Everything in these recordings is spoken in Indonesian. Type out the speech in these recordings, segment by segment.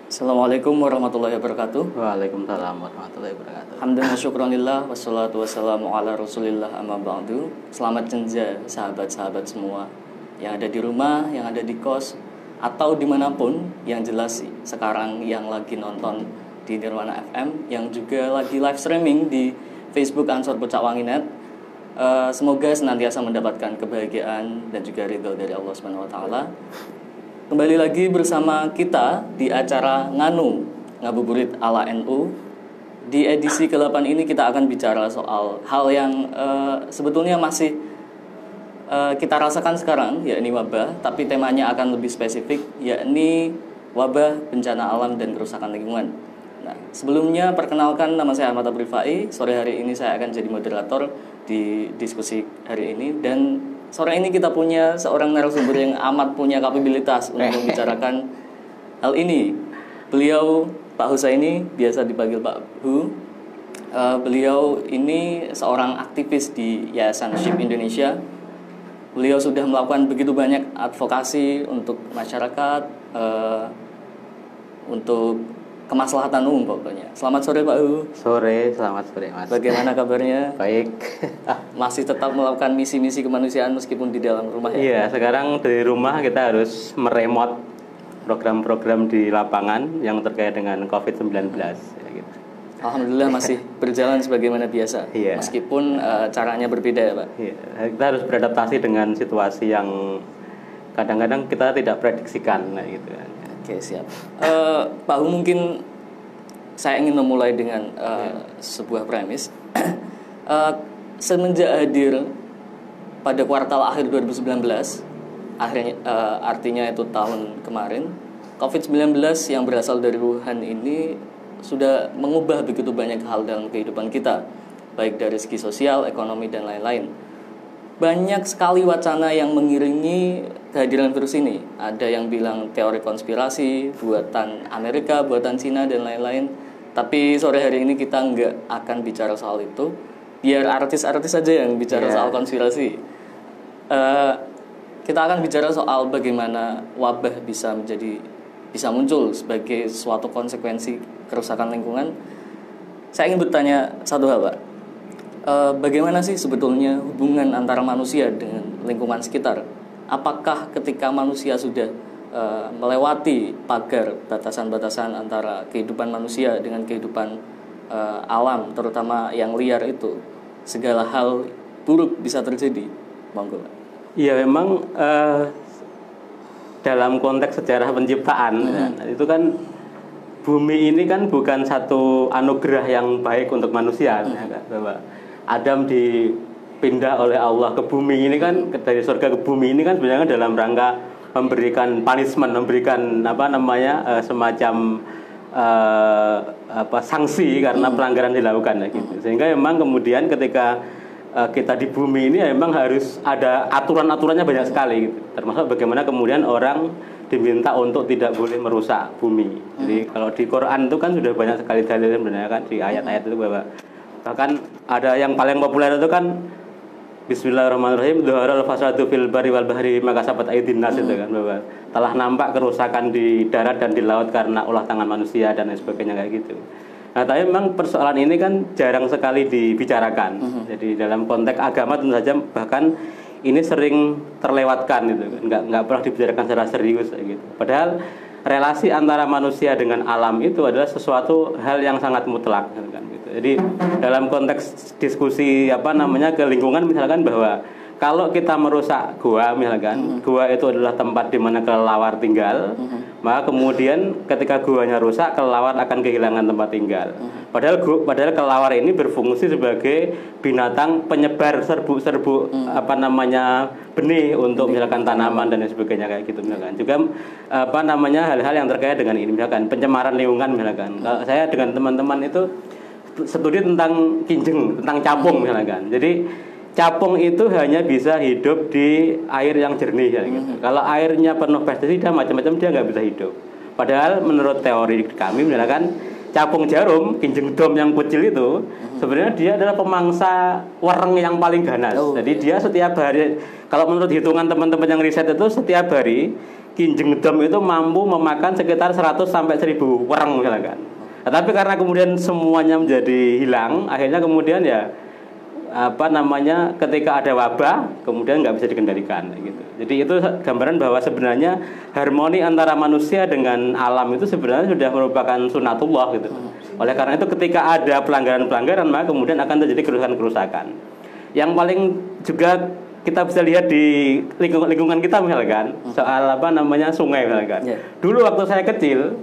Assalamualaikum warahmatullahi wabarakatuh. Waalaikumsalam warahmatullahi wabarakatuh. Alhamdulillah syukronillah wassalatu wassalamu ala rasulillah amma ba'du. Selamat senja sahabat-sahabat semua yang ada di rumah, yang ada di kos, atau dimanapun. Yang jelas sekarang yang lagi nonton di Nirwana FM, yang juga lagi live streaming di Facebook Ansor Pucak Wanginet. Semoga senantiasa mendapatkan kebahagiaan dan juga ridho dari Allah Subhanahu wa taala. Kembali lagi bersama kita di acara Nganu, Ngabuburit ala NU. Di edisi ke-8 ini kita akan bicara soal hal yang sebetulnya masih kita rasakan sekarang, yakni wabah. Tapi temanya akan lebih spesifik, yakni wabah, bencana alam, dan kerusakan lingkungan. Nah, sebelumnya perkenalkan, nama saya Ahmad Abrifai. Sore hari ini saya akan jadi moderator di diskusi hari ini. Dan sore ini kita punya seorang narasumber yang amat punya kapabilitas untuk membicarakan hal ini. Beliau Pak Husaini, biasa dipanggil Pak Hu. Beliau ini seorang aktivis di Yayasan Ship Indonesia. Beliau sudah melakukan begitu banyak advokasi untuk masyarakat, untuk kemaslahatan umum pokoknya. Selamat sore Pak Hu. Selamat sore Mas. Bagaimana kabarnya? Baik. Masih tetap melakukan misi-misi kemanusiaan meskipun di dalam rumah ya? Iya, sekarang dari rumah kita harus meremot program-program di lapangan yang terkait dengan COVID-19 ya gitu. Alhamdulillah masih berjalan sebagaimana biasa. Iya. Meskipun caranya berbeda ya Pak. Iya, kita harus beradaptasi dengan situasi yang kadang-kadang kita tidak prediksikan gitu kan. Oke, siap. Pak Hu, mungkin saya ingin memulai dengan sebuah premis. Semenjak hadir pada kuartal akhir 2019, artinya itu tahun kemarin, COVID-19 yang berasal dari Wuhan ini sudah mengubah begitu banyak hal dalam kehidupan kita, baik dari segi sosial, ekonomi, dan lain-lain. Banyak sekali wacana yang mengiringi kehadiran virus ini. Ada yang bilang teori konspirasi, buatan Amerika, buatan Cina, dan lain-lain. Tapi sore hari ini kita nggak akan bicara soal itu. Biar artis-artis saja yang bicara soal konspirasi. Kita akan bicara soal bagaimana wabah bisa muncul sebagai suatu konsekuensi kerusakan lingkungan. Saya ingin bertanya satu hal, Pak. Bagaimana sih sebetulnya hubungan antara manusia dengan lingkungan sekitar? Apakah ketika manusia sudah melewati pagar batasan-batasan antara kehidupan manusia dengan kehidupan alam, terutama yang liar itu, segala hal buruk bisa terjadi? Monggo. Iya, memang dalam konteks sejarah penciptaan itu kan bumi ini kan bukan satu anugerah yang baik untuk manusia, ya kan, Bapak. Adam dipindah oleh Allah ke bumi ini kan, dari surga ke bumi ini kan sebenarnya dalam rangka memberikan punishment, memberikan semacam sanksi karena pelanggaran dilakukan gitu. Sehingga memang kemudian ketika kita di bumi ini memang harus ada aturan-aturannya banyak sekali gitu. Termasuk bagaimana kemudian orang diminta untuk tidak boleh merusak bumi. Jadi kalau di Quran itu kan sudah banyak sekali dalil sebenarnya kan, di ayat-ayat itu bahwa bahkan ada yang paling populer itu kan Bismillahirrahmanirrahim, dhaharal fasadu fil barri wal bahri maka sabat aidin nas itu kan, bahwa telah nampak kerusakan di darat dan di laut karena ulah tangan manusia dan lain sebagainya kayak gitu. Nah, tapi memang persoalan ini kan jarang sekali dibicarakan. Jadi dalam konteks agama tentu saja bahkan ini sering terlewatkan gitu kan, nggak pernah dibicarakan secara serius gitu. Padahal relasi antara manusia dengan alam itu adalah sesuatu hal yang sangat mutlak kan gitu. Jadi dalam konteks diskusi ke lingkungan misalkan bahwa kalau kita merusak gua misalkan, gua itu adalah tempat di mana kelelawar tinggal, maka kemudian ketika guanya rusak, kelelawar akan kehilangan tempat tinggal. Padahal kelelawar ini berfungsi sebagai binatang penyebar serbuk-serbuk benih untuk misalkan tanaman dan sebagainya kayak gitu misalkan. Juga hal-hal yang terkait dengan ini misalkan pencemaran lingkungan misalkan. Kalau saya dengan teman-teman itu studi tentang kinjeng, tentang capung misalkan. Jadi capung itu hanya bisa hidup di air yang jernih ya, gitu. Kalau airnya penuh pestisida macam-macam dia nggak bisa hidup. Padahal menurut teori kami misalkan capung jarum, kinjeng dom yang kecil itu sebenarnya dia adalah pemangsa wereng yang paling ganas. Jadi dia setiap hari, kalau menurut hitungan teman-teman yang riset itu setiap hari Kinjeng Dom itu mampu memakan sekitar 100 sampai 1000 wereng misalkan. Nah, tapi karena kemudian semuanya menjadi hilang, akhirnya kemudian ya ketika ada wabah kemudian nggak bisa dikendalikan gitu. Jadi itu gambaran bahwa sebenarnya harmoni antara manusia dengan alam itu sebenarnya sudah merupakan sunatullah gitu. Oleh karena itu ketika ada pelanggaran-pelanggaran maka kemudian akan terjadi kerusakan-kerusakan. Yang paling juga kita bisa lihat di lingkungan kita misalkan soal sungai misalkan. Dulu waktu saya kecil,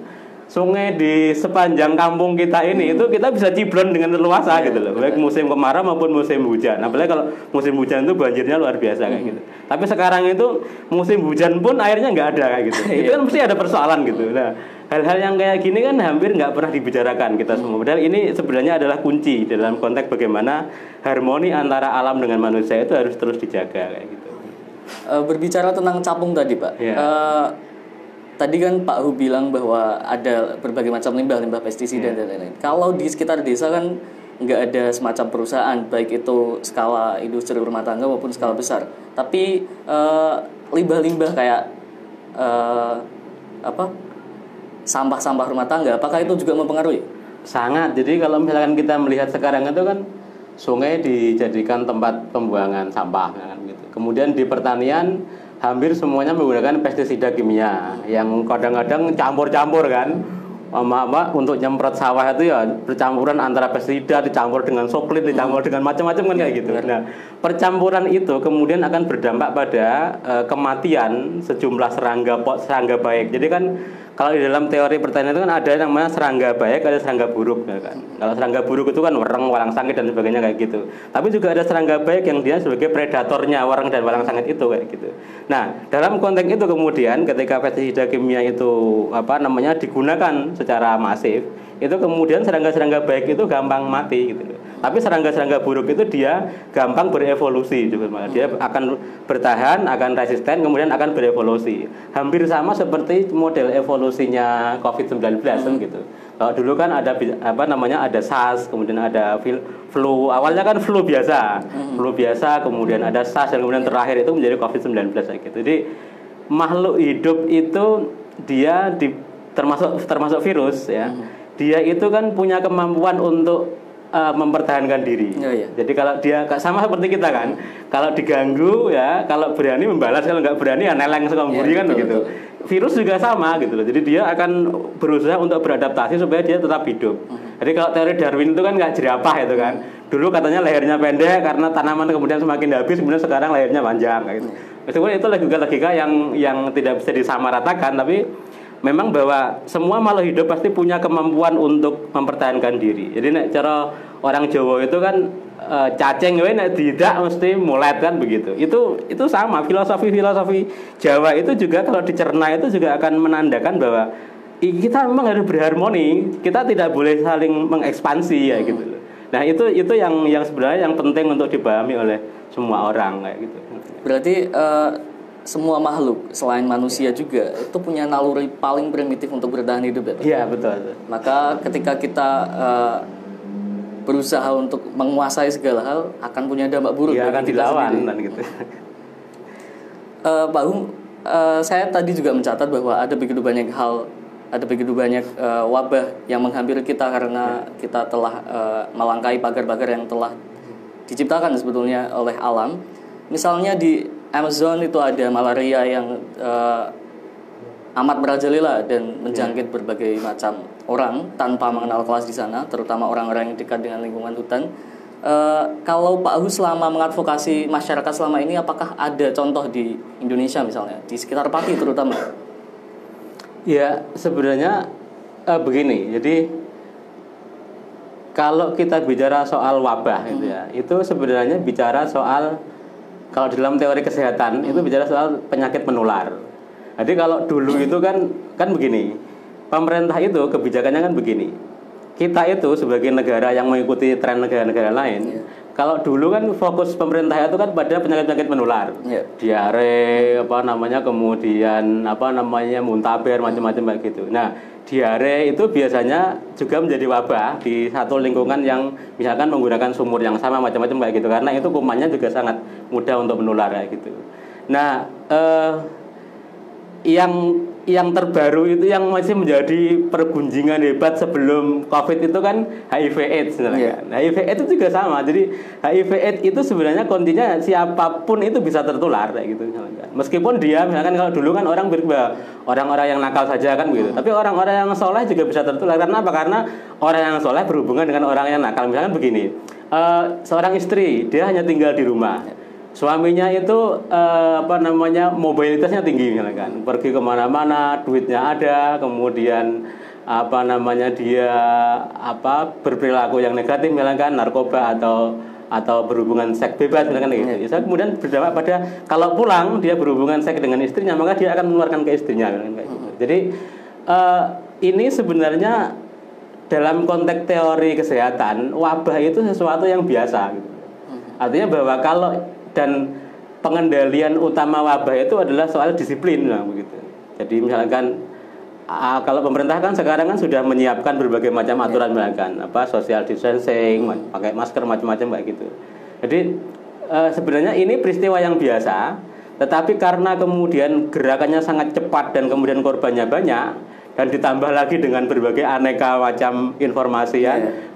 sungai di sepanjang kampung kita ini itu kita bisa ciblon dengan leluasa gitu loh, baik musim kemarau maupun musim hujan. Apalagi kalau musim hujan itu banjirnya luar biasa kayak gitu. Tapi sekarang itu musim hujan pun airnya nggak ada kayak gitu. Itu kan mesti ada persoalan gitu. Nah, hal-hal yang kayak gini kan hampir nggak pernah dibicarakan kita semua. Padahal ini sebenarnya adalah kunci dalam konteks bagaimana harmoni antara alam dengan manusia itu harus terus dijaga kayak gitu. Berbicara tentang capung tadi, Pak. Tadi kan Pak Hu bilang bahwa ada berbagai macam limbah pestisida dan lain-lain. Kalau di sekitar desa kan nggak ada semacam perusahaan, baik itu skala industri rumah tangga maupun skala besar. Tapi limbah-limbah kayak sampah-sampah rumah tangga, apakah itu juga mempengaruhi? Sangat. Jadi kalau misalkan kita melihat sekarang itu kan sungai dijadikan tempat pembuangan sampah kan gitu. Kemudian di pertanian hampir semuanya menggunakan pestisida kimia yang kadang-kadang campur-campur kan. Untuk nyemprot sawah itu ya percampuran antara pestisida dicampur dengan soklit, dicampur dengan macam-macam kan kayak gitu. Nah, percampuran itu kemudian akan berdampak pada kematian sejumlah serangga baik. Jadi kan kalau di dalam teori pertanian itu kan ada yang namanya serangga baik, ada serangga buruk ya kan. Kalau serangga buruk itu kan wereng, walangsangit dan sebagainya kayak gitu. Tapi juga ada serangga baik yang dia sebagai predatornya wereng dan walangsangit itu kayak gitu. Nah, dalam konteks itu kemudian ketika pestisida kimia itu digunakan secara masif, itu kemudian serangga-serangga baik itu gampang mati gitu loh. Tapi serangga-serangga buruk itu dia gampang berevolusi juga. Dia akan bertahan, akan resisten, kemudian akan berevolusi. Hampir sama seperti model evolusinya COVID-19 gitu. Kalau dulu kan ada ada SARS, kemudian ada flu. Awalnya kan flu biasa. Flu biasa, kemudian ada SARS dan kemudian terakhir itu menjadi COVID-19 gitu. Jadi makhluk hidup itu dia termasuk virus ya. Dia itu kan punya kemampuan untuk mempertahankan diri. Jadi kalau dia sama seperti kita kan, kalau diganggu ya, kalau berani membalas, kalau nggak berani ya neleng sekamburi kan begitu. Virus juga sama gitu loh. Jadi dia akan berusaha untuk beradaptasi supaya dia tetap hidup. Jadi kalau teori Darwin itu kan nggak jerapah itu kan. Dulu katanya lehernya pendek karena tanaman kemudian semakin habis, kemudian sekarang lehernya panjang gitu. Itu logika yang tidak bisa disamaratakan, tapi memang bahwa semua makhluk hidup pasti punya kemampuan untuk mempertahankan diri. Jadi cara orang Jawa itu kan cacing nek tidak mesti mulet kan begitu. Itu sama filosofi Jawa itu juga kalau dicerna itu juga akan menandakan bahwa kita memang harus berharmoni. Kita tidak boleh saling mengekspansi ya gitu. Nah, itu yang sebenarnya yang penting untuk dipahami oleh semua orang kayak gitu. Berarti semua makhluk selain manusia juga itu punya naluri paling primitif untuk bertahan hidup ya Pak? Iya betul. Maka ketika kita berusaha untuk menguasai segala hal akan punya dampak buruk. Iya akan dilawan dan gitu. Pak Hung, saya tadi juga mencatat bahwa ada begitu banyak wabah yang menghampiri kita karena kita telah melangkahi pagar-pagar yang telah diciptakan sebetulnya oleh alam. Misalnya di Amazon itu ada malaria yang amat merajalela dan menjangkit berbagai macam orang tanpa mengenal kelas di sana, terutama orang-orang yang dekat dengan lingkungan hutan. Kalau Pak Hu selama mengadvokasi masyarakat selama ini, apakah ada contoh di Indonesia misalnya, di sekitar Pati terutama? Ya sebenarnya begini, jadi kalau kita bicara soal wabah gitu ya, itu sebenarnya bicara soal, kalau dalam teori kesehatan itu bicara soal penyakit menular. Jadi kalau dulu itu kan begini, pemerintah itu kebijakannya kan begini. Kita itu sebagai negara yang mengikuti tren negara-negara lain, kalau dulu kan fokus pemerintah itu kan pada penyakit-penyakit menular, diare, kemudian muntaber, macam-macam kayak gitu. Nah, diare itu biasanya juga menjadi wabah di satu lingkungan yang misalkan menggunakan sumur yang sama, macam-macam kayak gitu, karena itu kumannya juga sangat mudah untuk menular kayak gitu. Nah, yang terbaru itu yang masih menjadi pergunjingan hebat sebelum COVID itu kan HIV/AIDS sebenarnya. HIV/AIDS itu juga sama. Jadi HIV/AIDS itu sebenarnya kuncinya siapapun itu bisa tertular kayak gitu. Meskipun dia misalkan kalau dulu kan orang-orang yang nakal saja kan begitu. Tapi orang-orang yang soleh juga bisa tertular. Karena apa? Karena orang yang soleh berhubungan dengan orang yang nakal. Misalkan begini, seorang istri dia hanya tinggal di rumah. Suaminya itu mobilitasnya tinggi misalkan, pergi kemana-mana, duitnya ada, kemudian dia berperilaku yang negatif misalkan narkoba atau berhubungan seks bebas misalkan gitu. Kemudian berdampak pada kalau pulang dia berhubungan seks dengan istrinya, maka dia akan menularkan ke istrinya misalkan kayak gitu. Jadi ini sebenarnya dalam konteks teori kesehatan, wabah itu sesuatu yang biasa gitu. Artinya bahwa dan pengendalian utama wabah itu adalah soal disiplin begitu. Jadi misalkan kalau pemerintah kan sekarang kan sudah menyiapkan berbagai macam aturan misalkan social distancing, pakai masker macam-macam kayak gitu. Jadi sebenarnya ini peristiwa yang biasa, tetapi karena kemudian gerakannya sangat cepat dan kemudian korbannya banyak dan ditambah lagi dengan berbagai aneka macam informasi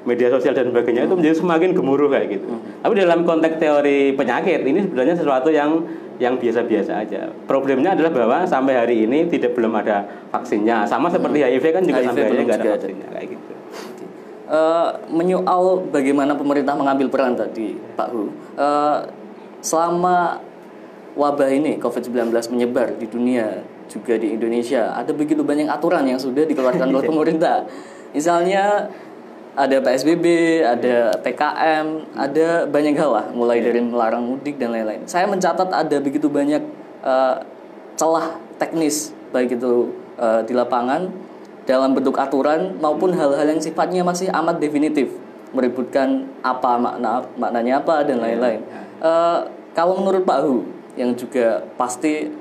media sosial dan sebagainya, itu menjadi semakin gemuruh kayak gitu. Tapi dalam konteks teori penyakit ini sebenarnya sesuatu yang biasa-biasa aja. Problemnya adalah bahwa sampai hari ini belum ada vaksinnya. Sama seperti HIV kan juga sampai hari ini nggak ada vaksinnya kayak gitu. Menyoal bagaimana pemerintah mengambil peran tadi, Pak Hu. Selama wabah ini COVID-19 menyebar di dunia, juga di Indonesia, ada begitu banyak aturan yang sudah dikeluarkan oleh pemerintah. Misalnya ada PSBB, ada PKM, ada banyak hal lah, mulai dari melarang mudik dan lain-lain. Saya mencatat ada begitu banyak celah teknis, baik itu di lapangan, dalam bentuk aturan, maupun hal-hal yang sifatnya masih amat definitif, meributkan apa maknanya apa dan lain-lain. Kalau menurut Pak Hu, yang juga pasti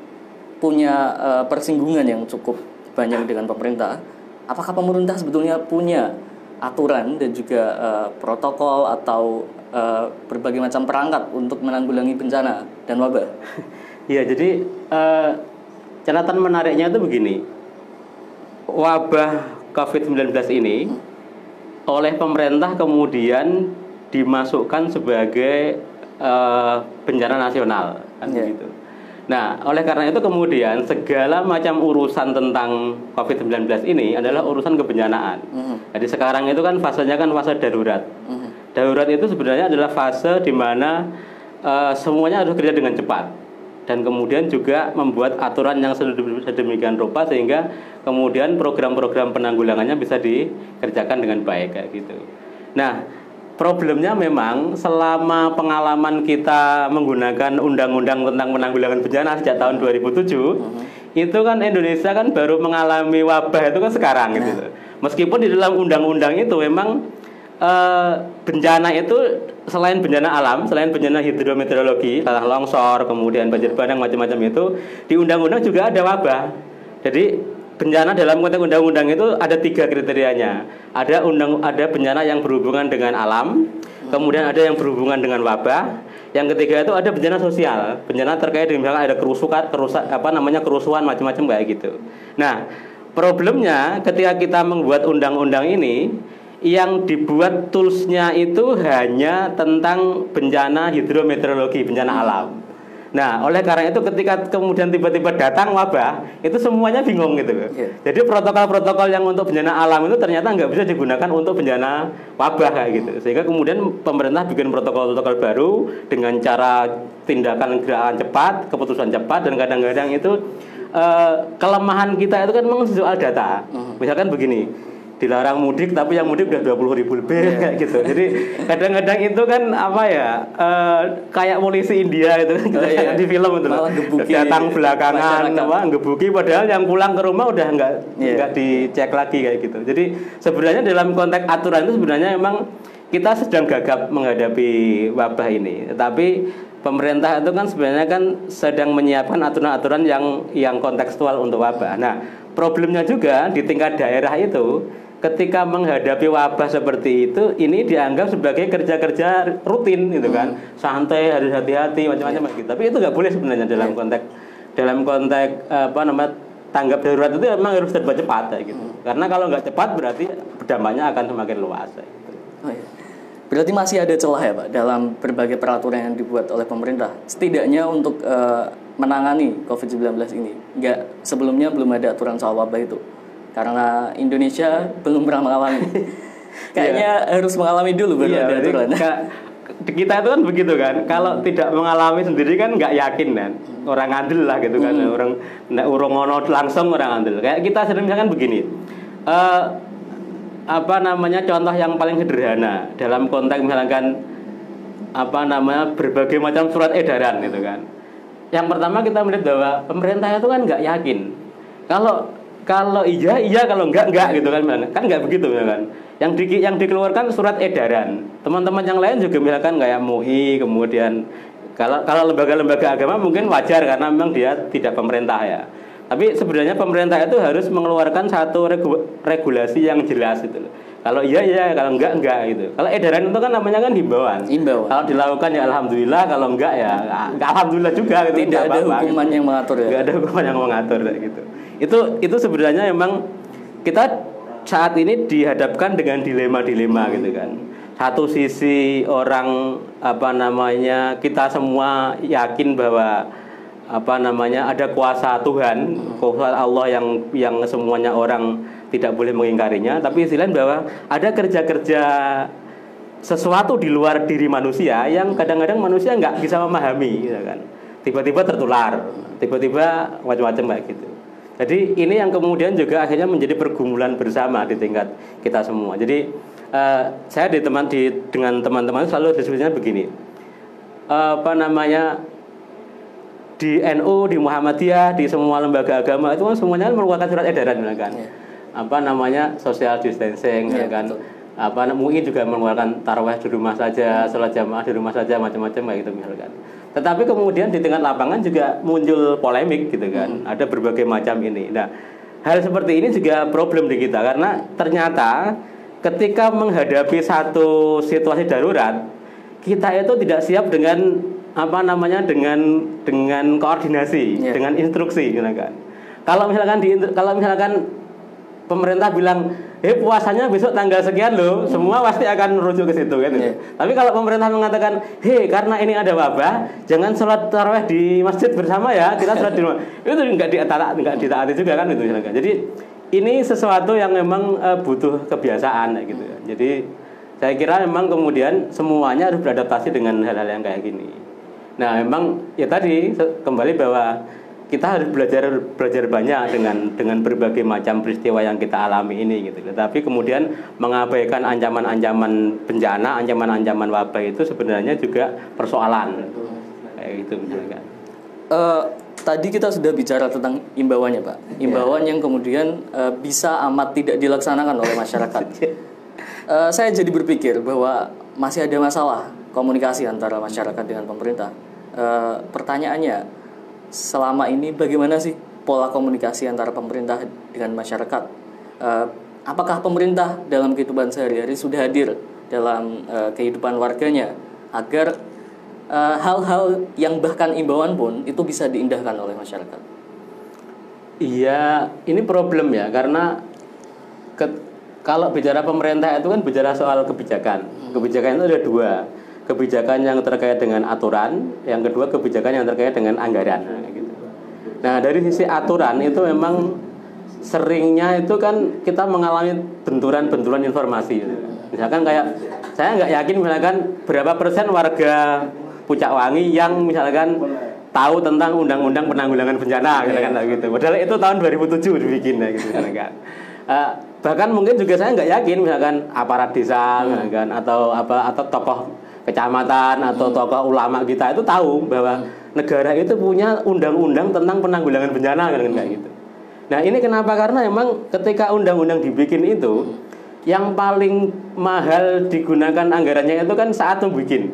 punya persinggungan yang cukup banyak dengan pemerintah, apakah pemerintah sebetulnya punya aturan dan juga protokol atau berbagai macam perangkat untuk menanggulangi bencana dan wabah? Iya, jadi catatan menariknya itu begini, wabah COVID-19 ini oleh pemerintah kemudian dimasukkan sebagai bencana nasional kan begitu. Nah, oleh karena itu kemudian segala macam urusan tentang COVID-19 ini adalah urusan kebencanaan. Jadi sekarang itu kan fasenya kan fase darurat. Darurat itu sebenarnya adalah fase di mana semuanya harus kerja dengan cepat. Dan kemudian juga membuat aturan yang sedemikian rupa sehingga kemudian program-program penanggulangannya bisa dikerjakan dengan baik kayak gitu. Nah, problemnya memang selama pengalaman kita menggunakan undang-undang tentang penanggulangan bencana sejak tahun 2007, itu kan Indonesia kan baru mengalami wabah itu kan sekarang gitu. Meskipun di dalam undang-undang itu memang bencana itu selain bencana alam, selain bencana hidrometeorologi, tanah longsor, kemudian banjir bandang macam-macam itu, di undang-undang juga ada wabah. Jadi bencana dalam konteks undang-undang itu ada 3 kriterianya. Ada bencana yang berhubungan dengan alam, kemudian ada yang berhubungan dengan wabah, yang ketiga itu ada bencana sosial, bencana terkait dengan misalnya ada kerusuhan macam-macam kayak gitu. Nah, problemnya ketika kita membuat undang-undang ini, yang dibuat toolsnya itu hanya tentang bencana hidrometeorologi, bencana alam. Nah, oleh karena itu ketika kemudian tiba-tiba datang wabah, itu semuanya bingung gitu. Jadi protokol-protokol yang untuk bencana alam itu ternyata nggak bisa digunakan untuk bencana wabah kayak gitu. Sehingga kemudian pemerintah bikin protokol-protokol baru dengan cara tindakan gerakan cepat, keputusan cepat, dan kadang-kadang itu kelemahan kita itu kan memang soal data. Misalkan begini, dilarang mudik tapi yang mudik udah 20.000 lebih kayak gitu. Jadi kadang-kadang itu kan kayak polisi India itu di film itu datang belakangan ngebuki padahal yang pulang ke rumah udah nggak dicek lagi kayak gitu. Jadi sebenarnya dalam konteks aturan itu sebenarnya memang kita sedang gagap menghadapi wabah ini. Tetapi pemerintah itu kan sebenarnya kan sedang menyiapkan aturan-aturan yang kontekstual untuk wabah. Nah, problemnya juga di tingkat daerah itu ketika menghadapi wabah seperti itu, ini dianggap sebagai kerja-kerja rutin gitu kan, santai, harus hati-hati macam-macam gitu. Tapi itu nggak boleh sebenarnya dalam konteks tanggap darurat itu memang harus serba cepat ya, gitu. Karena kalau nggak cepat berarti dampaknya akan semakin luas. Ya, gitu. Oh, iya. Berarti masih ada celah ya Pak dalam berbagai peraturan yang dibuat oleh pemerintah. Setidaknya untuk menangani COVID-19 ini. Sebelumnya belum ada aturan soal wabah itu. Karena Indonesia belum pernah mengalami. Kayaknya harus mengalami dulu baru ada aturan. Kita itu kan begitu kan. Kalau tidak mengalami sendiri kan nggak yakin kan. Orang andel lah gitu kan. Orang ngono langsung orang andel. Kayak kita sering misalkan begini. Contoh yang paling sederhana dalam konteks misalkan berbagai macam surat edaran gitu kan. Yang pertama kita melihat bahwa pemerintah itu kan nggak yakin. Kalau iya kalau enggak gitu kan nggak begitu kan. Yang dikeluarkan surat edaran. Teman-teman yang lain juga misalkan kayak MUI, kemudian kalau lembaga-lembaga agama mungkin wajar karena memang dia tidak pemerintah ya. Tapi sebenarnya pemerintah itu harus mengeluarkan satu regulasi yang jelas itu. Kalau iya, kalau enggak gitu. Kalau edaran itu kan namanya kan himbauan. Kalau dilakukan ya alhamdulillah, kalau enggak ya alhamdulillah juga gitu. Tidak ada hukuman yang mengatur ya. Enggak ada hukuman yang mengatur gitu. Itu sebenarnya memang kita saat ini dihadapkan dengan dilema-dilema gitu kan. Satu sisi orang kita semua yakin bahwa ada kuasa Tuhan, kuasa Allah yang semuanya orang tidak boleh mengingkarinya. Tapi istilahnya bahwa ada kerja-kerja sesuatu di luar diri manusia yang kadang-kadang manusia nggak bisa memahami, gitu kan. Tiba-tiba tertular, tiba-tiba macam-macam kayak gitu. Jadi ini yang kemudian juga akhirnya menjadi pergumulan bersama di tingkat kita semua. Jadi saya dengan teman-teman selalu diskusinya begini. Di NU, di Muhammadiyah, di semua lembaga agama itu kan semuanya mengeluarkan surat edaran kan. Social distancing kan. MUI juga mengeluarkan tarawih di rumah saja, salat jamaah di rumah saja, macam-macam kayak gitu misalkan. Tetapi kemudian di tingkat lapangan juga muncul polemik gitu kan. Ada berbagai macam ini. Nah, hal seperti ini juga problem di kita karena ternyata ketika menghadapi satu situasi darurat, kita itu tidak siap dengan dengan koordinasi, dengan instruksi gitu kan. Kalau misalkan pemerintah bilang, puasanya besok tanggal sekian loh, semua pasti akan merujuk ke situ kan. Tapi kalau pemerintah mengatakan, karena ini ada wabah, jangan sholat tarawih di masjid bersama ya, kita sholat di rumah. Itu nggak ditaati juga kan itu misalkan. Jadi ini sesuatu yang memang butuh kebiasaan gitu ya. Jadi saya kira memang kemudian semuanya harus beradaptasi dengan hal-hal yang kayak gini. Nah, memang ya tadi kembali bahwa kita harus belajar banyak dengan berbagai macam peristiwa yang kita alami ini gitu. Tapi kemudian mengabaikan ancaman-ancaman bencana, ancaman-ancaman wabah itu sebenarnya juga persoalan. Kayak gitu misalkan. Tadi kita sudah bicara tentang imbauannya, Pak. Imbauan yang kemudian bisa amat tidak dilaksanakan oleh masyarakat. Saya jadi berpikir bahwa masih ada masalah komunikasi antara masyarakat dengan pemerintah. Pertanyaannya, selama ini bagaimana sih pola komunikasi antara pemerintah dengan masyarakat? Apakah pemerintah dalam kehidupan sehari-hari sudah hadir dalam kehidupan warganya agar hal-hal yang bahkan imbauan pun itu bisa diindahkan oleh masyarakat? Iya, ini problem ya, karena kalau bicara pemerintah itu kan bicara soal kebijakan. Kebijakan itu ada dua. Kebijakan yang terkait dengan aturan, yang kedua kebijakan yang terkait dengan anggaran. Nah, dari sisi aturan itu memang seringnya itu kan kita mengalami benturan-benturan informasi. Misalkan kayak saya nggak yakin misalkan berapa persen warga Pucak Wangi yang misalkan tahu tentang undang-undang penanggulangan bencana gitu. Padahal itu tahun 2007 dibikin gitu misalkan. Bahkan mungkin juga saya nggak yakin misalkan aparat desa misalkan atau tokoh kecamatan atau tokoh ulama kita itu tahu bahwa negara itu punya undang-undang tentang penanggulangan bencana kan kayak gitu. Nah, ini kenapa? Karena memang ketika undang-undang dibikin itu yang paling mahal digunakan anggarannya itu kan saat membuat.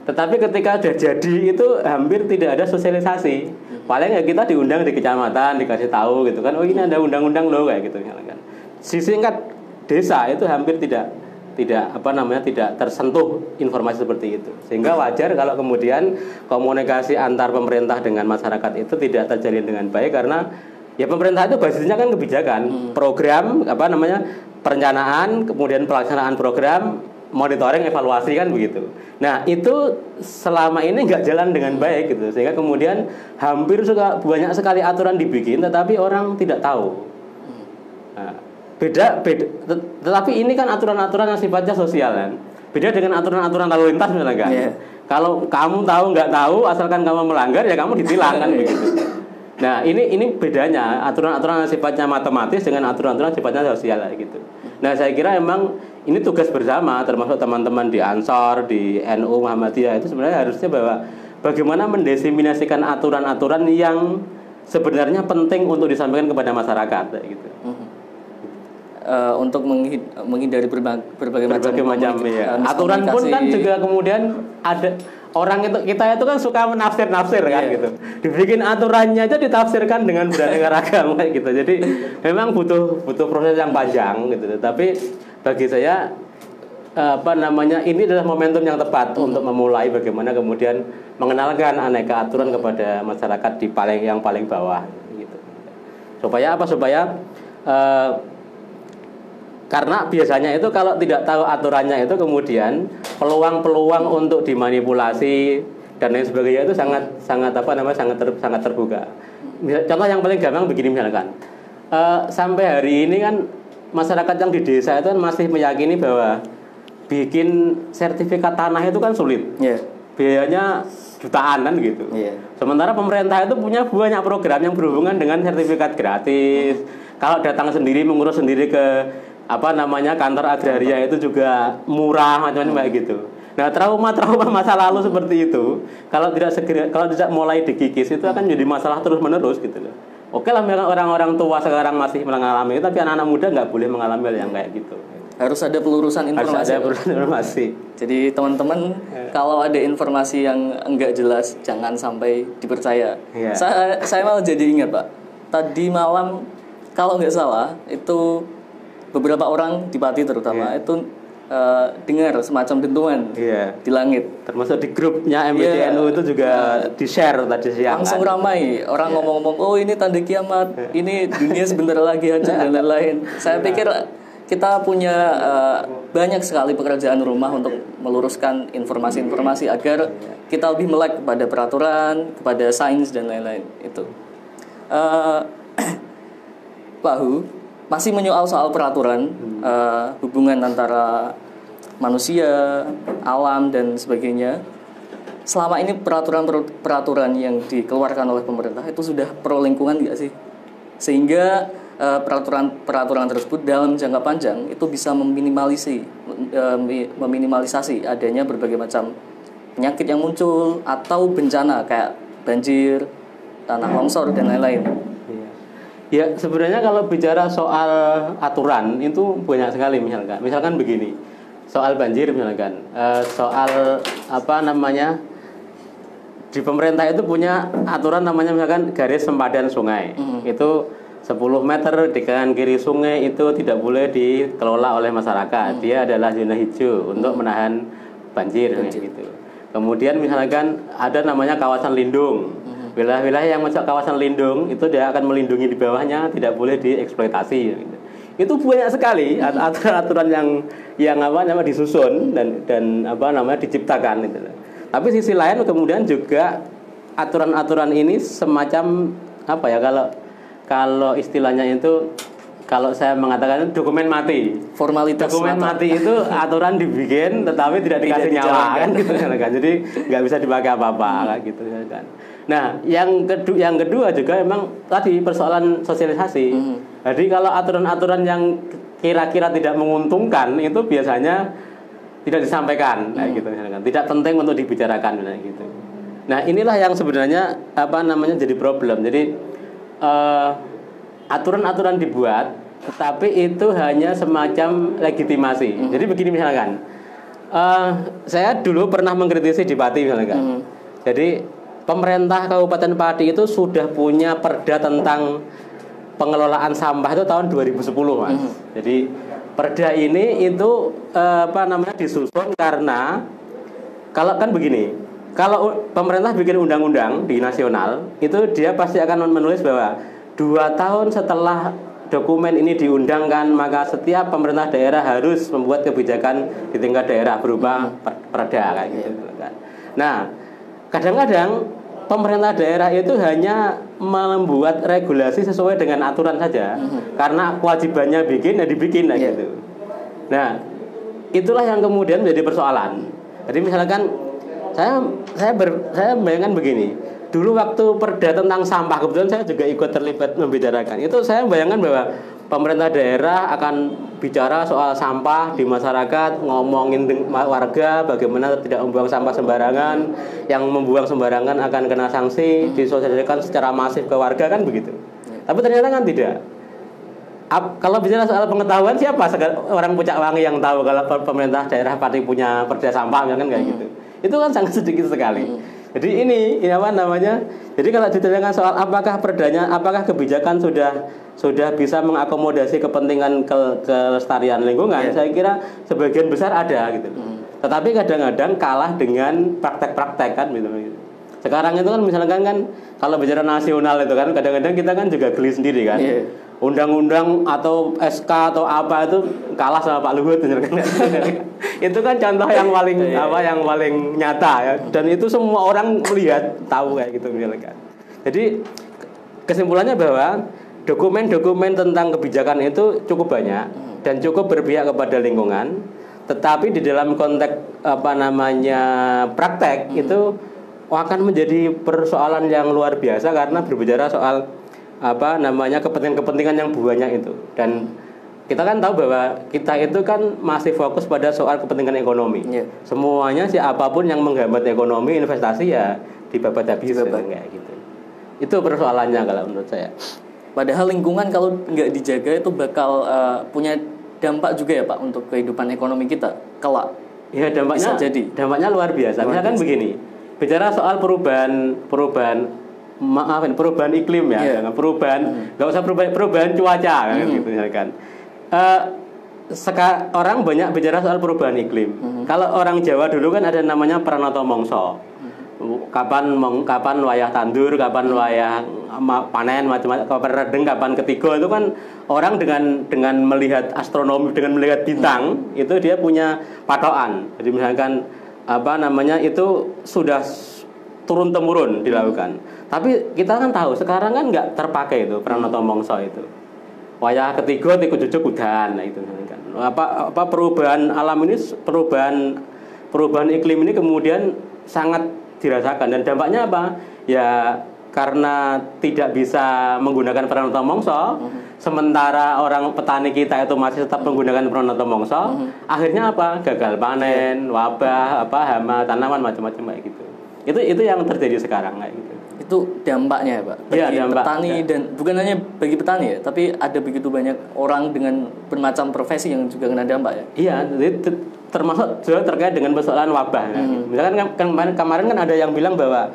Tetapi ketika sudah jadi itu hampir tidak ada sosialisasi. Paling ya kita diundang di kecamatan, dikasih tahu gitu kan, oh ini ada undang-undang loh kayak gitu kan. Singkat desa itu hampir tidak tersentuh informasi seperti itu. Sehingga wajar kalau kemudian komunikasi antar pemerintah dengan masyarakat itu tidak terjalin dengan baik karena Ya pemerintah itu basisnya kan kebijakan, program apa namanya perencanaan, kemudian pelaksanaan program, monitoring, evaluasi kan begitu. Nah itu selama ini nggak jalan dengan baik gitu, sehingga kemudian hampir banyak sekali aturan dibikin, tetapi orang tidak tahu. Nah, beda, tetapi ini kan aturan-aturan yang sifatnya sosial kan. Beda dengan aturan-aturan lalu lintas misalnya kan. Yeah. Kalau kamu tahu nggak tahu, asalkan kamu melanggar ya kamu ditilang kan begitu. Nah ini bedanya aturan-aturan yang sifatnya matematis dengan aturan-aturan sifatnya sosial gitu. Nah saya kira emang ini tugas bersama, termasuk teman-teman di Ansor, di NU Muhammadiyah itu sebenarnya harusnya bahwa bagaimana mendiseminasikan aturan-aturan yang sebenarnya penting untuk disampaikan kepada masyarakat gitu. Untuk menghindari berbagai macam ya. Aturan pun kan juga kemudian ada orang kita itu kan suka menafsir-nafsir kan gitu. Dibikin aturannya aja ditafsirkan dengan beraneka ragam kayak gitu. Jadi memang butuh proses yang panjang gitu. Tapi bagi saya ini adalah momentum yang tepat untuk memulai bagaimana kemudian mengenalkan aneka aturan kepada masyarakat di yang paling bawah gitu. Supaya karena biasanya itu kalau tidak tahu aturannya itu kemudian peluang-peluang untuk dimanipulasi dan lain sebagainya itu sangat terbuka. Contoh yang paling gampang begini misalkan, sampai hari ini kan masyarakat yang di desa itu kan masih meyakini bahwa bikin sertifikat tanah itu kan sulit, biayanya jutaan kan gitu. Sementara pemerintah itu punya banyak program yang berhubungan dengan sertifikat gratis. Kalau datang sendiri mengurus sendiri ke kantor agraria itu juga murah macam-macam kayak gitu. Nah trauma masa lalu seperti itu kalau tidak mulai dikikis itu akan jadi masalah terus menerus gitu loh. Oke lah orang-orang tua sekarang masih mengalami itu, tapi anak-anak muda nggak boleh mengalami yang kayak gitu. Harus ada pelurusan informasi. Jadi teman-teman kalau ada informasi yang enggak jelas jangan sampai dipercaya. Saya malah jadi ingat Pak, tadi malam kalau nggak salah itu beberapa orang di Pati terutama itu dengar semacam dentuman di langit. Termasuk di grupnya MBTNU itu juga di-share tadi siang. Langsung ramai orang ngomong-ngomong, oh ini tanda kiamat, ini dunia sebentar lagi hancur dan lain-lain. Saya pikir kita punya banyak sekali pekerjaan rumah untuk meluruskan informasi-informasi agar kita lebih melek kepada peraturan, kepada sains dan lain-lain itu. Pak Hu, masih menyoal soal peraturan, hubungan antara manusia, alam dan sebagainya. Selama ini peraturan yang dikeluarkan oleh pemerintah itu sudah pro lingkungan nggak sih? Sehingga peraturan tersebut dalam jangka panjang itu bisa meminimalisasi adanya berbagai macam penyakit yang muncul atau bencana kayak banjir, tanah longsor dan lain-lain. Ya sebenarnya kalau bicara soal aturan itu banyak sekali misalkan begini, soal banjir misalkan, soal di pemerintah itu punya aturan namanya misalkan garis sempadan sungai. Itu 10 meter di kanan kiri sungai itu tidak boleh dikelola oleh masyarakat. Dia adalah zona hijau untuk menahan banjir. Gitu. Kemudian misalkan ada namanya kawasan lindung. Wilayah-wilayah yang masuk kawasan lindung itu dia akan melindungi di bawahnya, tidak boleh dieksploitasi gitu. Itu banyak sekali aturan-aturan yang disusun dan diciptakan gitu. Tapi sisi lain kemudian juga aturan-aturan ini semacam kalau istilahnya itu, kalau saya mengatakan dokumen mati. Formalitas dokumen mati itu aturan dibikin tetapi tidak dikasih nyawa kan gitu kan. Jadi nggak bisa dipakai apa-apa gitu kan. Nah, yang kedua juga memang tadi persoalan sosialisasi. Jadi kalau aturan-aturan yang kira-kira tidak menguntungkan itu biasanya tidak disampaikan gitu kan. Tidak penting untuk dibicarakan gitu. Nah, inilah yang sebenarnya jadi problem. Jadi aturan-aturan dibuat tetapi itu hanya semacam legitimasi. Jadi begini misalkan, saya dulu pernah mengkritisi di Pati misalkan. Jadi pemerintah Kabupaten Pati itu sudah punya perda tentang pengelolaan sampah itu tahun 2010 Mas. Jadi perda ini itu disusun karena kalau kan begini, kalau pemerintah bikin undang-undang di nasional itu dia pasti akan menulis bahwa 2 tahun setelah dokumen ini diundangkan, maka setiap pemerintah daerah harus membuat kebijakan di tingkat daerah berupa perda kayak gitu kan. Nah, kadang-kadang pemerintah daerah itu hanya membuat regulasi sesuai dengan aturan saja, karena kewajibannya bikin ya dibikin kayak gitu. Nah, itulah yang kemudian menjadi persoalan. Jadi misalkan saya bayangkan begini. Dulu waktu perda tentang sampah, kebetulan saya juga ikut terlibat membicarakan. Itu saya bayangkan bahwa pemerintah daerah akan bicara soal sampah di masyarakat, ngomongin warga bagaimana tidak membuang sampah sembarangan, yang membuang sembarangan akan kena sanksi, disosialisasikan secara masif ke warga kan begitu. Tapi ternyata kan tidak. Kalau bicara soal pengetahuan, siapa orang Pucak Wangi yang tahu kalau pemerintah daerah pasti punya perda sampah kan kayak gitu. Itu kan sangat sedikit sekali. Jadi ini apa namanya? Jadi kalau ditanyakan soal apakah perdanya, apakah kebijakan sudah bisa mengakomodasi kepentingan kelestarian lingkungan, saya kira sebagian besar ada gitu. Tetapi kadang-kadang kalah dengan praktek-praktek kan gitu. Sekarang itu kan misalkan kan kalau bicara nasional itu kan kadang-kadang kita kan juga geli sendiri kan. Undang-undang atau SK atau apa itu kalah sama Pak Luhut kan. Itu kan contoh yang paling yang paling nyata ya, dan itu semua orang melihat tahu kayak gitu misalkan. Jadi kesimpulannya bahwa dokumen-dokumen tentang kebijakan itu cukup banyak dan cukup berpihak kepada lingkungan, tetapi di dalam konteks praktek itu akan menjadi persoalan yang luar biasa karena berbicara soal kepentingan-kepentingan yang banyak itu. Dan kita kan tahu bahwa kita itu kan masih fokus pada soal kepentingan ekonomi. Semuanya siapapun yang menghambat ekonomi, investasi ya dibabat habis kayak gitu. Itu persoalannya kalau menurut saya. Padahal lingkungan kalau nggak dijaga itu bakal punya dampak juga ya Pak untuk kehidupan ekonomi kita kelak. Ya dampaknya luar biasa. Misalkan begini, bicara soal perubahan iklim ya, nggak usah perubahan cuaca kan gitu misalkan. Orang banyak bicara soal perubahan iklim. Kalau orang Jawa dulu kan ada namanya Pranoto Mongso. Kapan wayah tandur, kapan wayah panen, macam-macam, kapan redeng, kapan ketiga, itu kan orang dengan melihat astronomi, dengan melihat bintang itu dia punya patokan. Jadi misalkan itu sudah turun temurun dilakukan. Tapi kita kan tahu sekarang kan nggak terpakai itu Pranoto Mongso itu. Wayah ketiga tiku jujuk udan, nah itu kan. Apa perubahan alam ini, perubahan iklim ini kemudian sangat dirasakan, dan dampaknya apa? Ya karena tidak bisa menggunakan Pranoto Mongso, sementara orang petani kita itu masih tetap menggunakan Pranoto Mongso, akhirnya apa? Gagal panen, wabah, hama tanaman macam-macam kayak gitu. Itu yang terjadi sekarang kayak gitu. Itu dampaknya ya Pak bagi petani dan bukan hanya bagi petani ya, tapi ada begitu banyak orang dengan bermacam profesi yang juga kena dampak ya. Iya, jadi termasuk juga terkait dengan persoalan wabah. Misalkan kemarin kan ada yang bilang bahwa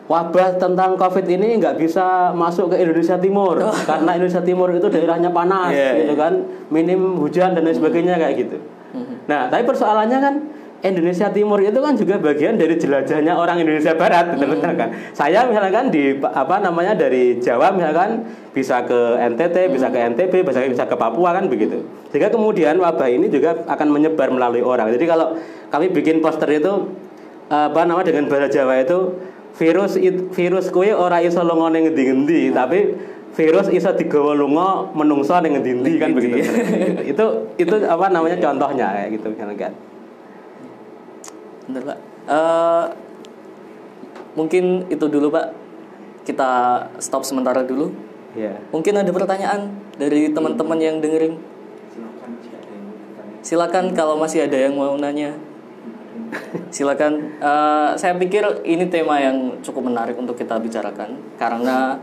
wabah tentang COVID ini nggak bisa masuk ke Indonesia Timur karena Indonesia Timur itu daerahnya panas, gitu kan, minim hujan dan lain sebagainya kayak gitu. Nah, tapi persoalannya kan Indonesia Timur itu kan juga bagian dari jelajahnya orang Indonesia Barat, betul kan? Saya misalkan dari Jawa misalkan bisa ke NTT, bisa ke NTB, bisa ke Papua kan begitu. Sehingga kemudian wabah ini juga akan menyebar melalui orang. Jadi kalau kami bikin poster itu dengan bahasa Jawa itu virus kuwi ora iso lunga ning ngendi-ngendi, tapi virus iso digawa lunga menungso ning ngendi-endi kan begitu. Itu contohnya kayak gitu misalkan. Bentar Pak, mungkin itu dulu Pak, kita stop sementara dulu. Mungkin ada pertanyaan dari teman-teman yang dengerin. Silakan kalau masih ada yang mau nanya. Silakan. Saya pikir ini tema yang cukup menarik untuk kita bicarakan karena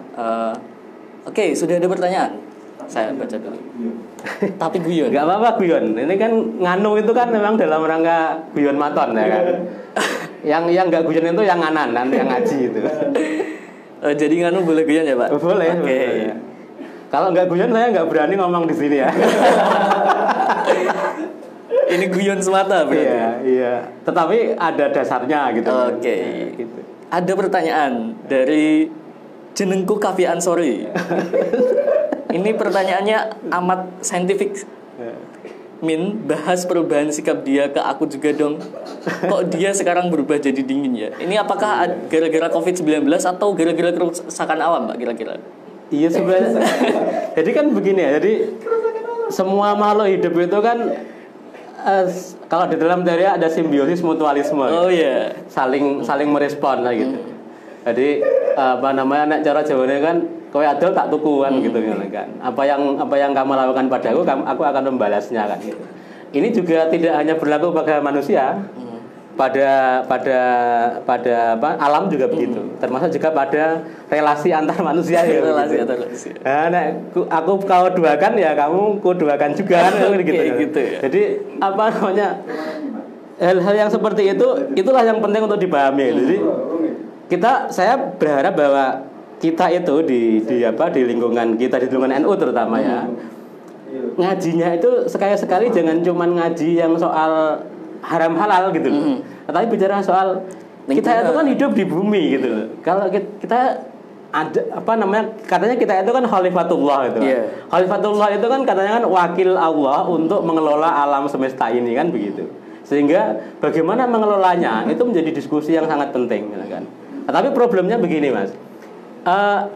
oke, sudah ada pertanyaan. Saya baca dulu. Tapi guyon. Gak apa-apa guyon. Ini kan nganu itu kan memang dalam rangka guyon maton ya kan. yang gak guyon itu yang nganan, yang ngaji itu. Jadi nganu boleh guyon ya Pak? Boleh. Oke. Kalau nggak guyon saya nggak berani ngomong di sini ya. Ini guyon semata berarti. Iya. Tetapi ada dasarnya gitu. Oke. Gitu. Ada pertanyaan dari Jenengku Kavi Ansori. Ini pertanyaannya amat saintifik. Min, bahas perubahan sikap dia ke aku juga dong. Kok dia sekarang berubah jadi dingin ya? Ini apakah gara-gara COVID-19 atau gara-gara kerusakan alam, Pak, kira-kira? Iya sebenarnya. Jadi kan begini ya. Jadi semua makhluk hidup itu kan kalau di dalam teori ada simbiosis mutualisme. Oh iya. Saling merespon lah gitu. Jadi nek cara Jawane kan kowe adol tak tuku kan gitu kan. Apa yang kamu lakukan padaku aku akan membalasnya kan gitu. Ini juga tidak hanya berlaku pada manusia. Pada alam juga begitu. Termasuk juga pada relasi antar manusia ya. Relasi antar manusia. Nah, aku kau duakan ya kamu ku duakan juga kan gitu. Gitu ya. Jadi hal-hal yang seperti itulah yang penting untuk dipahami. Jadi saya berharap bahwa kita itu di lingkungan kita, di lingkungan NU terutama ya, ngajinya itu sekali-sekali jangan cuman ngaji yang soal haram halal gitu loh. Tetapi bicara soal kita itu kan hidup di bumi gitu loh. Kalau kita ada katanya kita itu kan khalifatullah gitu. Yeah. Khalifatullah itu kan katanya kan wakil Allah untuk mengelola alam semesta ini kan begitu. Sehingga bagaimana mengelolanya itu menjadi diskusi yang sangat penting gitu kan. Tapi problemnya begini Mas,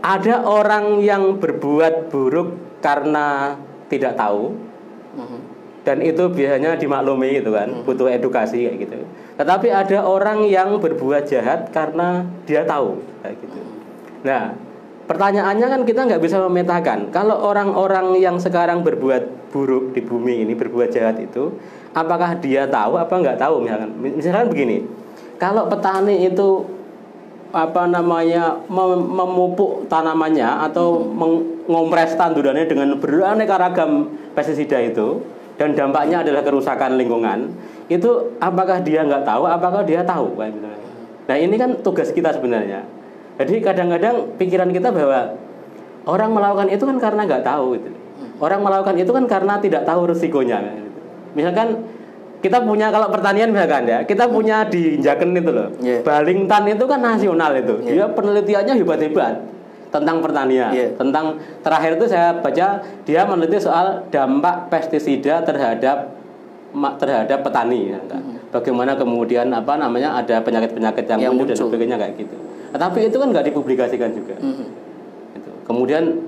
ada orang yang berbuat buruk karena tidak tahu, dan itu biasanya dimaklumi gitu kan, butuh edukasi kayak gitu. Tetapi ada orang yang berbuat jahat karena dia tahu kayak gitu. Nah, pertanyaannya kan kita nggak bisa memetakan kalau orang-orang yang sekarang berbuat buruk di bumi ini, berbuat jahat itu, apakah dia tahu apa nggak tahu misalkan begini, kalau petani itu memupuk tanamannya atau mengompres tandurannya dengan beraneka ragam pestisida itu dan dampaknya adalah kerusakan lingkungan, itu apakah dia nggak tahu apakah dia tahu kayak gitu. Nah ini kan tugas kita sebenarnya. Jadi kadang-kadang pikiran kita bahwa orang melakukan itu kan karena nggak tahu gitu. Orang melakukan itu kan karena tidak tahu resikonya gitu. Misalkan kita punya, kalau pertanian misalkan ya, kita punya di Jaken itu loh. Balingtan itu kan nasional itu. Dia penelitiannya hebat-hebat tentang pertanian. Tentang terakhir itu saya baca dia meneliti soal dampak pestisida terhadap petani ya, kan? Bagaimana kemudian ada penyakit-penyakit yang muncul dan sebagainya kayak gitu. Tapi itu kan nggak dipublikasikan juga. Gitu. Kemudian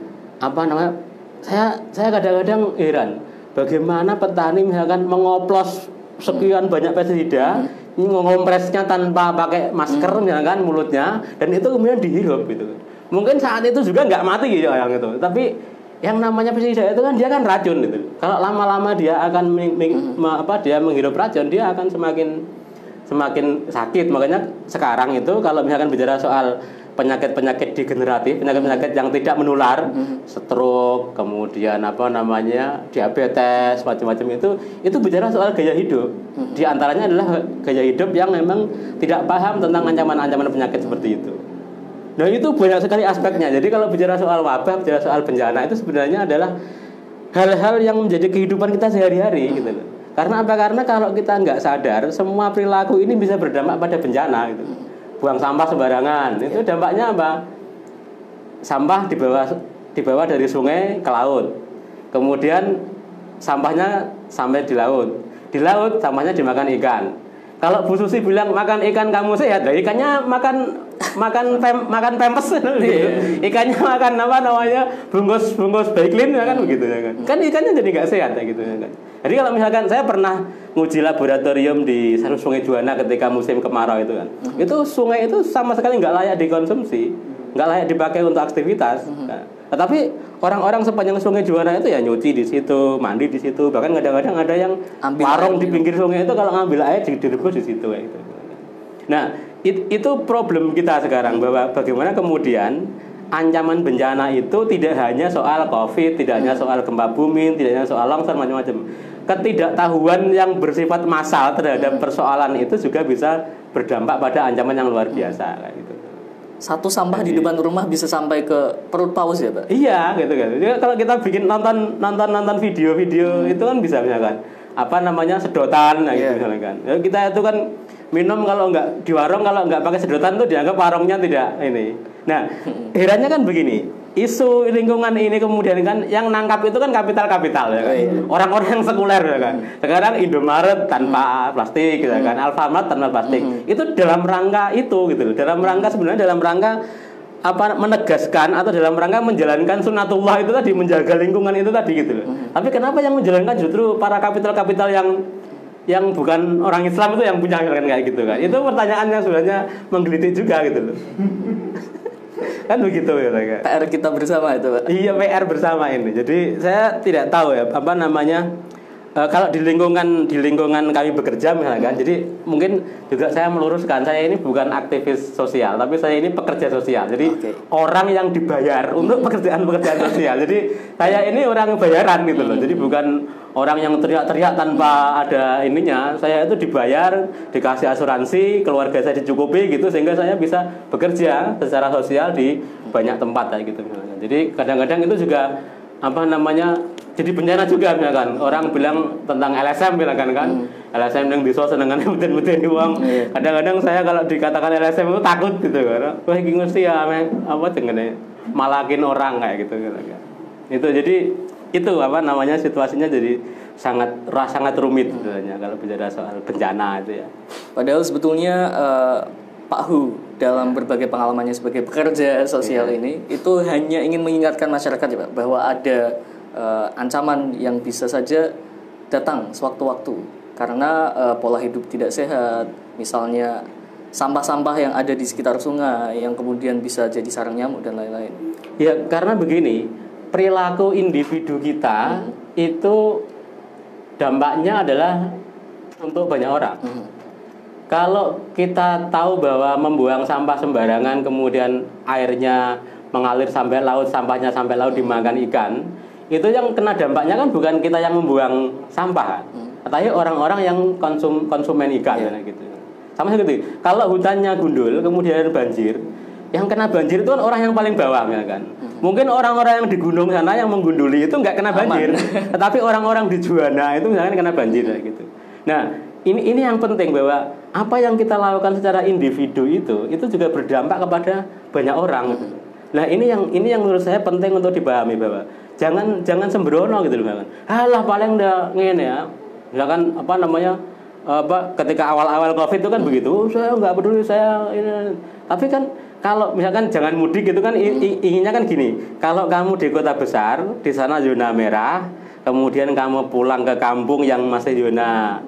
saya kadang-kadang heran bagaimana petani misalkan mengoplos sekian banyak pestisida, ngompresnya tanpa pakai masker misalkan mulutnya, dan itu kemudian dihirup gitu. Mungkin saat itu juga nggak mati gitu yang itu, tapi yang namanya pestisida itu kan dia kan racun gitu. Kalau lama-lama dia akan dia menghirup racun, dia akan semakin sakit. Makanya sekarang itu kalau misalkan bicara soal penyakit-penyakit degeneratif, penyakit-penyakit yang tidak menular, stroke, kemudian diabetes, macam-macam itu bicara soal gaya hidup. Di antaranya adalah gaya hidup yang memang tidak paham tentang ancaman-ancaman penyakit seperti itu. Nah itu banyak sekali aspeknya. Jadi kalau bicara soal wabah, bicara soal bencana, itu sebenarnya adalah hal-hal yang menjadi kehidupan kita sehari-hari gitu loh. Karena apa? Karena kalau kita nggak sadar, semua perilaku ini bisa berdampak pada bencana gitu. Buang sampah sembarangan, itu dampaknya apa? Sampah dibawa dari sungai ke laut. Kemudian sampahnya sampai di laut. Di laut sampahnya dimakan ikan. Kalau Bu Susi bilang makan ikan kamu sehat, ikannya makan pempes gitu. Ikannya makan bungkus Baiklin ya kan begitu ya kan. Kan ikannya jadi nggak sehat ya gitu ya kan. Jadi kalau misalkan saya pernah nguji laboratorium di Sungai Juwana ketika musim kemarau itu kan. Itu sungai itu sama sekali nggak layak dikonsumsi, nggak layak dipakai untuk aktivitas. Nah, tetapi orang-orang sepanjang Sungai Juwana itu ya nyuci di situ, mandi di situ, bahkan kadang-kadang ada yang warung di pinggir sungai itu kalau ngambil air direbus di situ kayak gitu. Nah, itu problem kita sekarang, bahwa bagaimana kemudian ancaman bencana itu tidak hanya soal COVID, tidak hanya soal gempa bumi, tidak hanya soal longsor, macam-macam. Ketidaktahuan yang bersifat massal terhadap persoalan itu juga bisa berdampak pada ancaman yang luar biasa kayak gitu. Satu sampah di depan rumah bisa sampai ke perut paus ya, Pak? Iya, gitu kan. Jadi kalau kita bikin nonton video-video itu kan bisa misalkan sedotan gitu misalkan. Kita itu kan minum kalau nggak di warung, kalau nggak pakai sedotan tuh dianggap warungnya tidak ini. Nah, herannya kan begini, isu lingkungan ini kemudian kan yang nangkap itu kan kapital ya kan, orang-orang yang sekuler ya kan. Sekarang Indomaret tanpa plastik gitu kan, Alfamart tanpa plastik. Itu dalam rangka itu gitu loh. Sebenarnya dalam rangka apa, menegaskan atau dalam rangka menjalankan sunatullah itu tadi, menjaga lingkungan itu tadi gitu loh. Tapi kenapa yang menjalankan justru para kapital yang bukan orang Islam itu yang punya kan kayak gitu kan? Itu pertanyaan yang sebenarnya menggelitik juga gitu loh. Kan begitu ya kan? PR kita bersama itu, Pak. Iya, PR bersama ini. Jadi saya tidak tahu ya apa namanya. Kalau di lingkungan kami bekerja misalkan, jadi mungkin juga saya meluruskan, saya ini bukan aktivis sosial, tapi saya ini pekerja sosial. Jadi orang yang dibayar untuk pekerjaan sosial. Jadi saya ini orang bayaran gitu loh. Jadi bukan orang yang teriak-teriak tanpa ada ininya. Saya itu dibayar, dikasih asuransi, keluarga saya dicukupi gitu, sehingga saya bisa bekerja secara sosial di banyak tempat kayak gitu misalkan. Jadi kadang-kadang itu juga apa namanya, jadi bencana juga misalkan orang bilang tentang LSM misalkan kan, LSM yang bisa senengan meten-meten uang. Kadang-kadang saya kalau dikatakan LSM itu takut gitu kan, wah ini mesti ya apa dengan malakin orang kayak gitu kan. Itu jadi itu apa namanya, situasinya jadi sangat rumit sebenarnya kalau bicara soal bencana itu ya. Padahal sebetulnya Pak Hu dalam berbagai pengalamannya sebagai pekerja sosial ini itu hanya ingin mengingatkan masyarakat ya Pak, bahwa ada ancaman yang bisa saja datang sewaktu-waktu karena pola hidup tidak sehat, misalnya sampah-sampah yang ada di sekitar sungai yang kemudian bisa jadi sarang nyamuk dan lain-lain. Ya karena begini, perilaku individu kita itu dampaknya adalah untuk banyak orang. Kalau kita tahu bahwa membuang sampah sembarangan kemudian airnya mengalir sampai laut, sampahnya sampai laut dimakan ikan, itu yang kena dampaknya kan bukan kita yang membuang sampah, tapi orang-orang yang konsumen ikan gitu. Sama seperti kalau hutannya gundul kemudian banjir, yang kena banjir itu kan orang yang paling bawah ya kan. Mungkin orang-orang yang di gunung sana yang menggunduli itu nggak kena banjir, tetapi orang-orang di Juwana itu misalkan kena banjir gitu. Nah, ini yang penting, bahwa apa yang kita lakukan secara individu itu juga berdampak kepada banyak orang gitu. Nah, ini yang menurut saya penting untuk dipahami, bahwa jangan sembrono gitu loh kan. Halah paling udah ngene ya. Misalkan apa namanya? Ketika awal-awal Covid itu kan begitu. Saya enggak peduli, saya ini. Tapi kan kalau misalkan jangan mudik gitu kan, inginnya kan gini. Kalau kamu di kota besar, di sana zona merah, kemudian kamu pulang ke kampung yang masih zona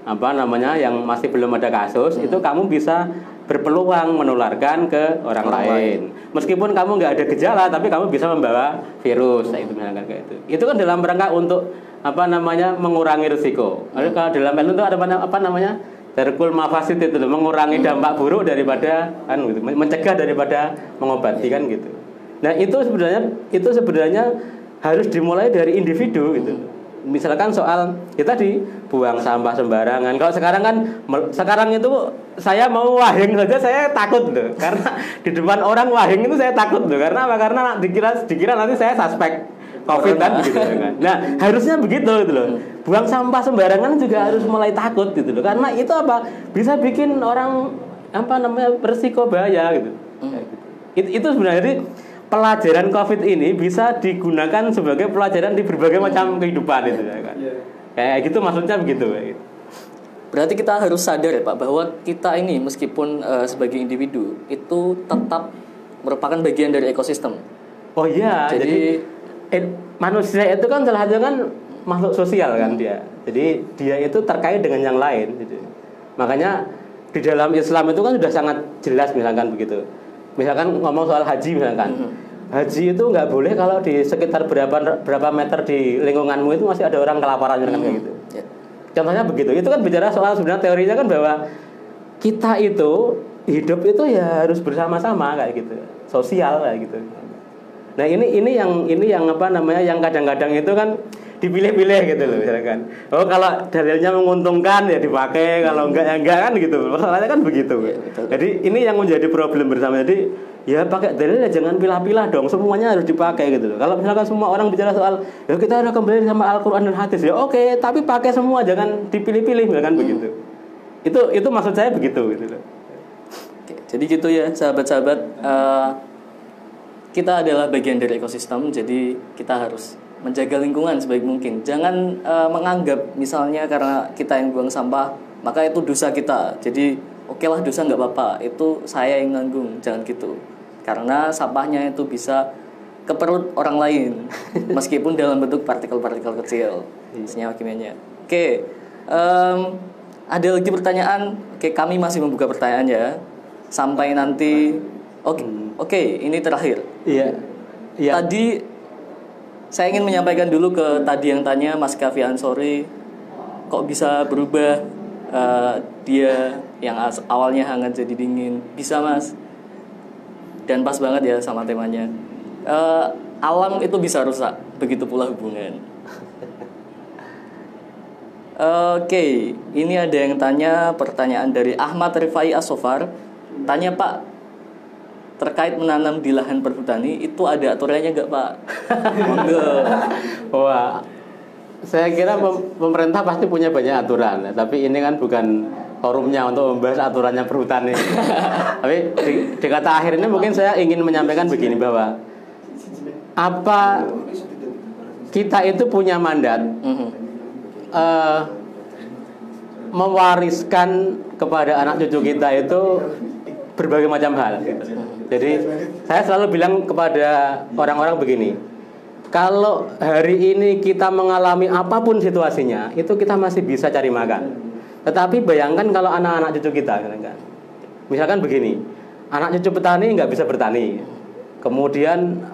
apa namanya, yang masih belum ada kasus, itu kamu bisa berpeluang menularkan ke orang lain. Meskipun kamu nggak ada gejala, tapi kamu bisa membawa virus, itu misalkan kayak itu. Itu kan dalam rangka untuk apa namanya, mengurangi risiko. Kalau dalam ilmu itu ada apa namanya, darkul mafasid itu, mengurangi dampak buruk daripada gitu, mencegah daripada mengobati kan gitu. Nah itu sebenarnya harus dimulai dari individu gitu. Misalkan soal ya tadi buang sampah sembarangan. Kalau sekarang itu saya mau wahing saja saya takut loh. Karena di depan orang wahing itu saya takut loh. Karena apa? Karena dikira nanti saya suspek Covid kan gitu kan. Nah, harusnya begitu gitu loh. Buang sampah sembarangan juga harus mulai takut gitu loh. Karena itu apa? Bisa bikin orang apa namanya, berisiko bahaya gitu. Itu sebenarnya pelajaran Covid ini bisa digunakan sebagai pelajaran di berbagai macam kehidupan itu ya kan. Kayak gitu maksudnya begitu. Berarti kita harus sadar ya Pak, bahwa kita ini meskipun sebagai individu itu tetap merupakan bagian dari ekosistem. Oh iya, jadi manusia itu kan salah satu kan makhluk sosial kan dia. Jadi dia itu terkait dengan yang lain gitu. Makanya di dalam Islam itu kan sudah sangat jelas misalkan begitu. Misalkan ngomong soal haji misalkan, haji itu nggak boleh kalau di sekitar berapa meter di lingkunganmu itu masih ada orang kelaparan kan kayak gitu. Contohnya begitu. Itu kan bicara soal sebenarnya teorinya kan bahwa kita itu hidup itu ya harus bersama-sama kayak gitu, sosial kayak gitu. Nah ini yang apa namanya, yang kadang-kadang itu kan dipilih-pilih gitu loh misalkan. Oh kalau dalilnya menguntungkan ya dipakai, kalau enggak ya enggak kan gitu. Masalahnya kan begitu. Ya, jadi ini yang menjadi problem bersama. Jadi ya pakai dalil ya jangan pilah-pilah dong. Semuanya harus dipakai gitu loh. Kalau misalkan semua orang bicara soal ya kita harus kembali sama Al-Qur'an dan hadis ya oke, tapi pakai semua, jangan dipilih-pilih misalkan begitu. Itu maksud saya begitu gitu loh. Oke, jadi gitu ya sahabat-sahabat, kita adalah bagian dari ekosistem, jadi kita harus menjaga lingkungan sebaik mungkin. Jangan menganggap misalnya karena kita yang buang sampah maka itu dosa kita. Jadi oke lah dosa nggak apa-apa, itu saya yang nanggung, jangan gitu. Karena sampahnya itu bisa ke perut orang lain meskipun dalam bentuk partikel-partikel kecil senyawa kimianya. Oke, ada lagi pertanyaan. Oke, kami masih membuka pertanyaan ya sampai nanti. Oke, ini terakhir. Iya. Tadi saya ingin menyampaikan dulu ke tadi yang tanya Mas Kavi Ansori, kok bisa berubah dia yang awalnya hangat jadi dingin. Bisa Mas, dan pas banget ya sama temanya. Alam itu bisa rusak, begitu pula hubungan. Oke, ini ada yang tanya pertanyaan dari Ahmad Rifai Asofar. Tanya Pak, terkait menanam di lahan perhutani itu ada aturannya nggak Pak? Wah, saya kira pemerintah pasti punya banyak aturan, tapi ini kan bukan forumnya untuk membahas aturannya perhutani. Tapi di kata akhir ini mungkin saya ingin menyampaikan begini, bahwa apa kita itu punya mandat mewariskan kepada anak cucu kita itu berbagai macam hal gitu. Jadi saya selalu bilang kepada orang-orang begini, kalau hari ini kita mengalami apapun situasinya, itu kita masih bisa cari makan. Tetapi bayangkan kalau anak-anak cucu kita, misalkan begini, anak cucu petani nggak bisa bertani, kemudian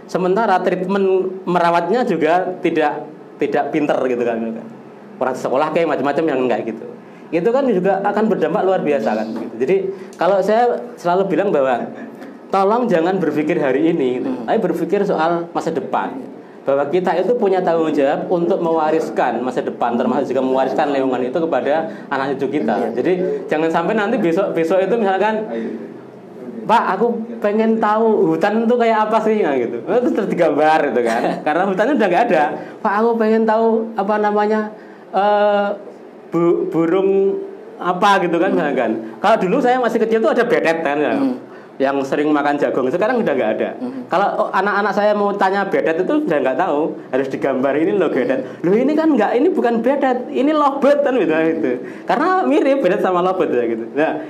sementara treatment merawatnya juga tidak pinter gitu kan, orang sekolah kayak macam-macam yang kayak gitu. Itu kan juga akan berdampak luar biasa kan gitu. Jadi kalau saya selalu bilang bahwa tolong jangan berpikir hari ini gitu, tapi berpikir soal masa depan, bahwa kita itu punya tanggung jawab untuk mewariskan masa depan, termasuk juga mewariskan lingkungan itu kepada anak cucu kita. Jadi jangan sampai nanti besok itu misalkan, Pak, aku pengen tahu hutan itu kayak apa sih, nah, gitu. Itu terus digambar gitu kan. Karena hutannya udah nggak ada. Pak, aku pengen tahu burung apa gitu kan, misalkan. Kalau dulu saya masih kecil tuh ada bedet kan ya. Yang sering makan jagung, sekarang udah nggak ada. Kalau anak-anak saya mau tanya bedet itu udah nggak tahu, harus digambar ini loh bedet. Loh ini kan nggak, ini bukan bedet, ini lovebird kan gitu. Karena mirip bedet sama lovebird ya gitu. Nah,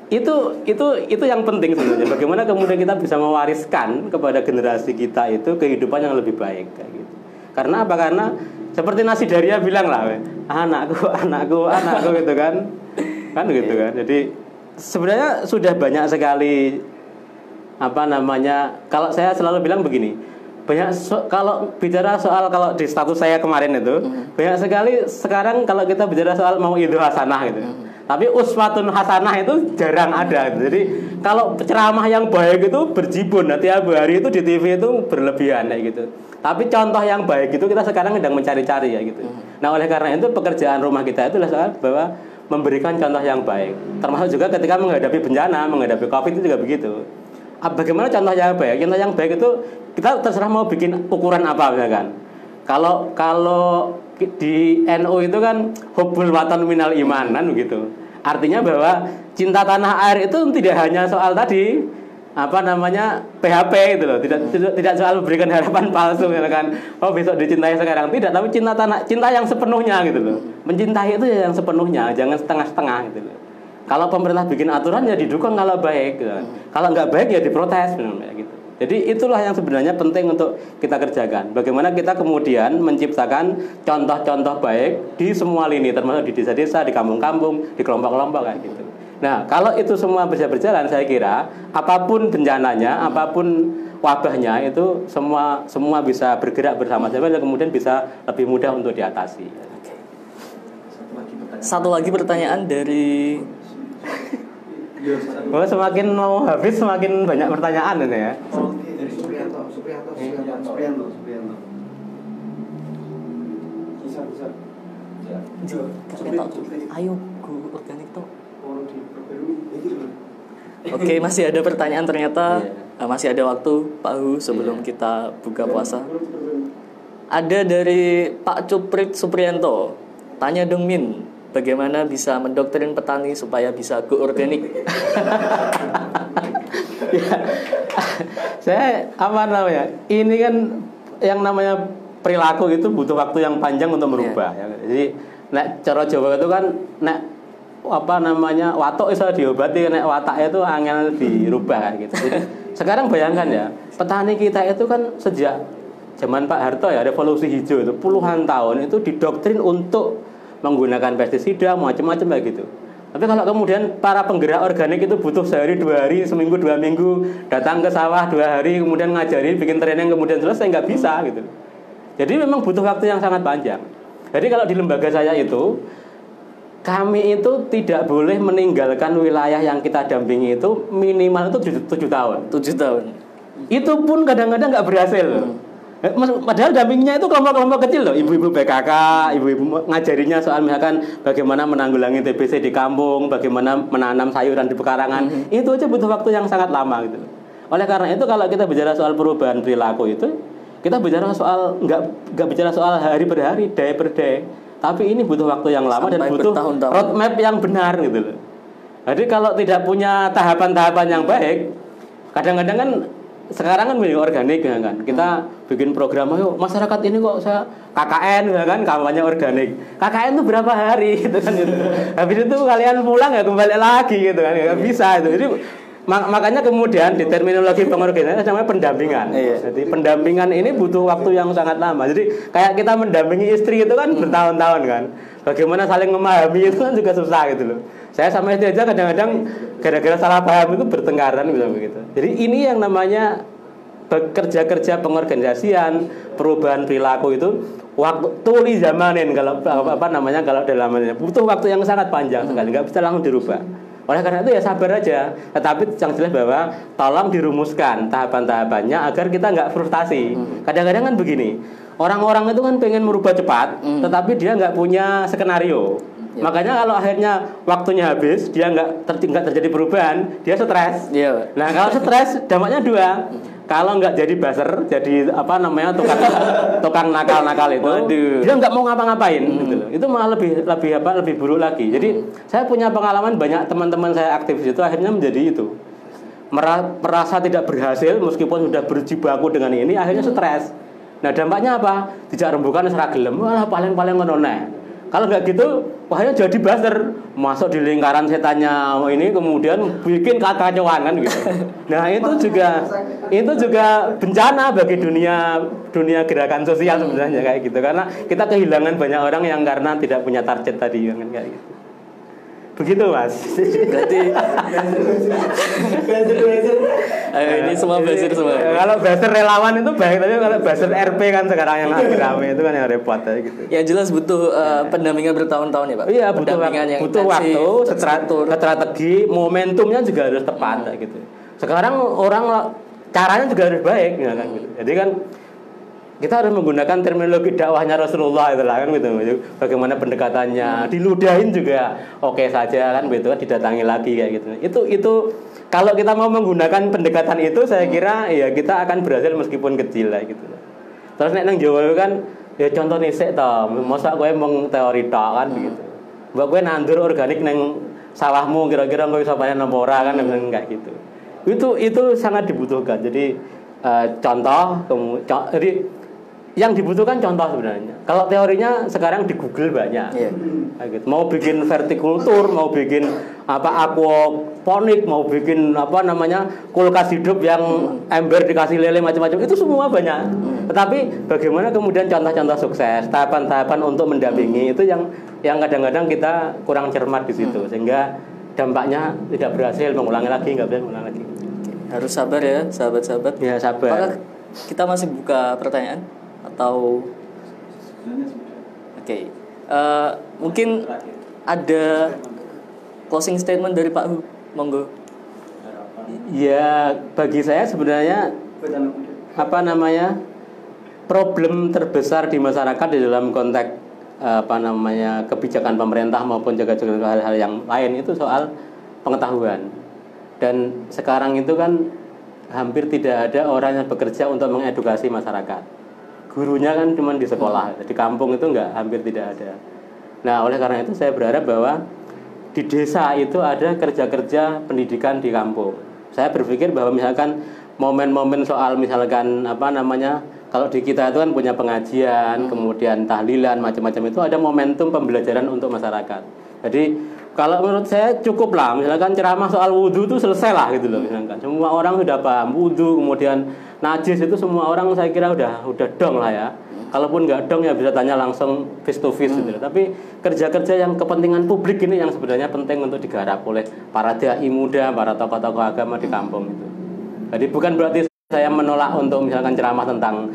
itu yang penting sebenarnya. Bagaimana kemudian kita bisa mewariskan kepada generasi kita itu kehidupan yang lebih baik kayak gitu. Karena apa? Karena seperti Nasi Daria bilang lah, anakku gitu kan gitu kan. Jadi sebenarnya sudah banyak sekali kalau saya selalu bilang begini, kalau bicara soal, kalau di status saya kemarin itu banyak sekali sekarang kalau kita bicara soal mau itu hasanah gitu. Tapi uswatun hasanah itu jarang ada. Jadi kalau ceramah yang baik itu berjibun, tiap hari itu di TV itu berlebihan kayak gitu. Tapi contoh yang baik itu kita sekarang sedang mencari-cari ya gitu. Nah, oleh karena itu pekerjaan rumah kita itu adalah bahwa memberikan contoh yang baik. Termasuk juga ketika menghadapi bencana, menghadapi Covid itu juga begitu. Bagaimana contoh yang baik? Contoh yang baik itu kita terserah mau bikin ukuran apa misalkan. Kalau di NU itu kan hubbul watan minal iman kan begitu. Artinya bahwa cinta tanah air itu tidak hanya soal tadi PHP gitu loh. Tidak soal memberikan harapan palsu kan. Oh besok dicintai sekarang, tidak, tapi cinta yang sepenuhnya gitu loh. Mencintai itu ya yang sepenuhnya, jangan setengah-setengah gitu loh. Kalau pemerintah bikin aturan ya didukung kalau baik gitu. Kalau nggak baik ya diprotes gitu. Jadi itulah yang sebenarnya penting untuk kita kerjakan. Bagaimana kita kemudian menciptakan contoh-contoh baik di semua lini, termasuk di desa-desa, di kampung-kampung, di kelompok-kelompok kayak gitu. Nah, kalau itu semua bisa berjalan, saya kira apapun bencananya, apapun wabahnya itu semua bisa bergerak bersama-sama dan kemudian bisa lebih mudah untuk diatasi. Satu lagi pertanyaan dari semakin mau habis semakin banyak pertanyaan ini ya. Dari Supriyanto. Bisa. Ayo guru organik toh. Oke, masih ada pertanyaan ternyata. Masih ada waktu Pak Hu sebelum kita buka puasa. Ada dari Pak Cuprit Supriyanto. Tanya dong Min, bagaimana bisa mendoktrin petani supaya bisa go organik. Ya, saya apa namanya? Ini kan yang namanya perilaku itu butuh waktu yang panjang untuk merubah. Ya. Jadi, nek cara Jawa itu kan, nek apa namanya watok bisa diobati, nek watak itu angel dirubah kayak gitu. Jadi, sekarang bayangkan ya, petani kita itu kan sejak zaman Pak Harto ya, revolusi hijau itu puluhan tahun itu didoktrin untuk menggunakan pestisida macam-macam kayak gitu. Tapi kalau kemudian para penggerak organik itu butuh sehari, 2 hari, seminggu, 2 minggu datang ke sawah 2 hari, kemudian ngajari, bikin training, kemudian selesai, nggak bisa gitu. Jadi memang butuh waktu yang sangat panjang. Jadi kalau di lembaga saya itu, kami itu tidak boleh meninggalkan wilayah yang kita dampingi itu minimal itu 7 tahun. 7 tahun. Itu pun kadang-kadang nggak berhasil. Padahal dampingnya itu kelompok-kelompok kecil loh, ibu-ibu PKK, ibu-ibu ngajarinya soal misalkan bagaimana menanggulangi TBC di kampung, bagaimana menanam sayuran di pekarangan. Itu aja butuh waktu yang sangat lama gitu. Oleh karena itu kalau kita bicara soal perubahan perilaku itu, kita bicara soal nggak bicara soal hari per hari, day per day. Tapi ini butuh waktu yang lama sampai dan butuh roadmap yang benar gitu loh. Jadi kalau tidak punya tahapan-tahapan yang baik, kadang-kadang kan sekarang kan milih organik ya kan. Kita bikin program, ayo masyarakat ini kok saya KKN ya kan, kampanye organik. KKN itu berapa hari gitu kan gitu. Habis itu kalian pulang ya kembali lagi gitu kan. Enggak bisa itu. Jadi makanya kemudian di terminologi pengorganisasian namanya pendampingan. Jadi pendampingan ini butuh waktu yang sangat lama. Jadi kayak kita mendampingi istri itu kan bertahun-tahun kan. Bagaimana saling memahami itu kan juga susah gitu loh. Saya sama istri aja kadang-kadang gara-gara salah paham itu bertengkaran gitu begitu. Jadi ini yang namanya kerja-kerja pengorganisasian, perubahan perilaku itu waktu tuli zamanin kalau apa namanya kalau dalam butuh waktu yang sangat panjang sekali, nggak bisa langsung dirubah. Oleh karena itu ya sabar aja. Tetapi yang jelas bahwa tolong dirumuskan tahapan-tahapannya agar kita nggak frustasi. Kadang-kadang kan begini, orang-orang itu kan pengen merubah cepat, tetapi dia nggak punya skenario. Makanya kalau akhirnya waktunya habis, dia nggak terjadi perubahan, dia stres. Nah kalau stres dampaknya 2. Kalau nggak jadi buzzer, jadi apa namanya tukang nakal-nakal itu, dia nggak mau ngapa-ngapain gitu loh. Itu malah lebih buruk lagi. Jadi saya punya pengalaman banyak teman-teman saya aktivis itu akhirnya menjadi itu, merasa tidak berhasil meskipun sudah berjibaku dengan ini, akhirnya stres. Nah dampaknya apa? Dijak rembukan seragelem, wah paling ngono neh. Kalau nggak gitu, wahnya jadi buzzer, masuk di lingkaran setannya ini, kemudian bikin kekacauan kan gitu. Nah itu juga bencana bagi dunia gerakan sosial sebenarnya kayak gitu, karena kita kehilangan banyak orang yang karena tidak punya target tadi kan kayak gitu. Begitu Mas. Berarti ini semua buzzer semua. Kalau buzzer relawan itu baik, tapi kalau buzzer RP kan sekarang yang lagi rame itu kan yang repot ya gitu. Ya jelas butuh pendampingan bertahun-tahun ya Pak. Iya butuh waktu, strategi, momentumnya juga harus tepat gitu. Sekarang orang caranya juga harus baik ya kan gitu. Jadi kan kita harus menggunakan terminologi dakwahnya Rasulullah itu lah kan gitu. Bagaimana pendekatannya, diludahin juga oke saja kan gitu kan, didatangi lagi kayak gitu. Itu kalau kita mau menggunakan pendekatan itu saya kira ya kita akan berhasil meskipun kecil lah gitu. Terus nek nang Jawa kan ya contoh nisik to, mosok kowe mung teori tok kan gitu. Mbok kowe nandur organik nang sawahmu kira-kira kowe iso panen apa ora kan kayak gitu. Itu sangat dibutuhkan. Jadi jadi yang dibutuhkan contoh sebenarnya. Kalau teorinya sekarang di Google banyak. Gitu. Mau bikin vertikultur, mau bikin aquaponik, mau bikin kulkas hidup yang ember dikasih lele macam-macam, itu semua banyak. Tetapi bagaimana kemudian contoh-contoh sukses, tahapan-tahapan untuk mendampingi itu yang kadang-kadang kita kurang cermat di situ, sehingga dampaknya tidak berhasil, mengulangi lagi, nggak bisa mengulang lagi. Harus sabar ya, sahabat-sahabat. Ya sabar. Apakah kita masih buka pertanyaan? Atau mungkin ada closing statement dari Pak Hu, monggo. Ya bagi saya sebenarnya problem terbesar di masyarakat di dalam konteks kebijakan pemerintah maupun juga hal-hal yang lain itu soal pengetahuan. Dan sekarang itu kan hampir tidak ada orang yang bekerja untuk mengedukasi masyarakat. Gurunya kan cuma di sekolah, di kampung itu hampir tidak ada. Nah, oleh karena itu saya berharap bahwa di desa itu ada kerja-kerja pendidikan di kampung. Saya berpikir bahwa misalkan momen-momen soal misalkan kalau di kita itu kan punya pengajian, kemudian tahlilan, macam-macam itu ada momentum pembelajaran untuk masyarakat. Jadi kalau menurut saya cukup lah, misalkan ceramah soal wudhu itu selesai lah gitu loh, misalkan semua orang sudah paham wudhu, kemudian najis itu semua orang saya kira udah dong lah ya. Kalaupun nggak dong ya bisa tanya langsung face to face gitu loh. Tapi kerja-kerja yang kepentingan publik ini yang sebenarnya penting untuk digarap oleh para dai muda, para tokoh-tokoh agama di kampung itu. Jadi bukan berarti saya menolak untuk misalkan ceramah tentang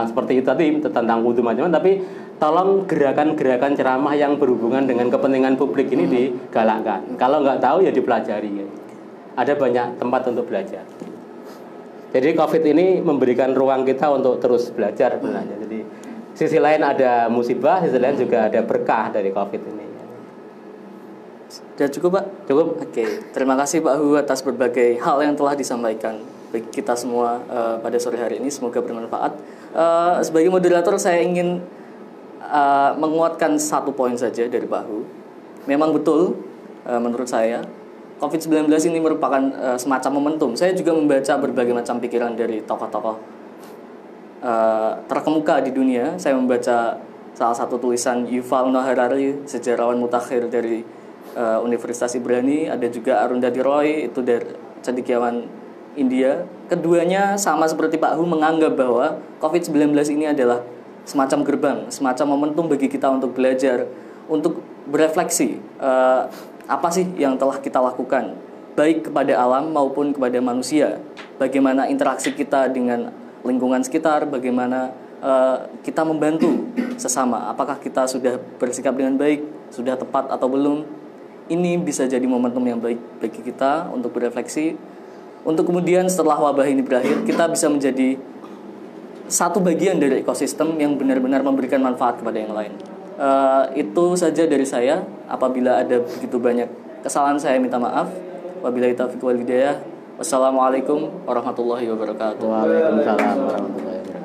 seperti itu tadi, tentang wudhu macam-macam, tapi tolong gerakan-gerakan ceramah yang berhubungan dengan kepentingan publik ini digalakkan. Kalau nggak tahu ya dipelajari. Ya. Ada banyak tempat untuk belajar. Jadi COVID ini memberikan ruang kita untuk terus belajar sebenarnya. Jadi sisi lain ada musibah, sisi lain juga ada berkah dari COVID ini. Sudah cukup, Pak? Cukup. Oke, terima kasih Pak Hu atas berbagai hal yang telah disampaikan bagi kita semua pada sore hari ini. Semoga bermanfaat. Sebagai moderator saya ingin menguatkan satu poin saja dari Pak Hu. Memang betul menurut saya COVID-19 ini merupakan semacam momentum. Saya juga membaca berbagai macam pikiran dari tokoh-tokoh terkemuka di dunia. Saya membaca salah satu tulisan Yuval Noah Harari, sejarawan mutakhir dari Universitas Ibrani. Ada juga Arundhati Roy, itu dari cendekiawan India. Keduanya sama seperti Pak Hu menganggap bahwa COVID-19 ini adalah semacam gerbang, semacam momentum bagi kita untuk belajar, untuk berefleksi apa sih yang telah kita lakukan, baik kepada alam maupun kepada manusia. Bagaimana interaksi kita dengan lingkungan sekitar, bagaimana kita membantu sesama. Apakah kita sudah bersikap dengan baik, sudah tepat atau belum. Ini bisa jadi momentum yang baik bagi kita untuk berefleksi, untuk kemudian setelah wabah ini berakhir kita bisa menjadi satu bagian dari ekosistem yang benar-benar memberikan manfaat kepada yang lain. Itu saja dari saya. Apabila ada begitu banyak kesalahan saya minta maaf. Wabillahi taufiq wal hidayah. Wassalamualaikum warahmatullahi wabarakatuh. Waalaikumsalam warahmatullahi wabarakatuh.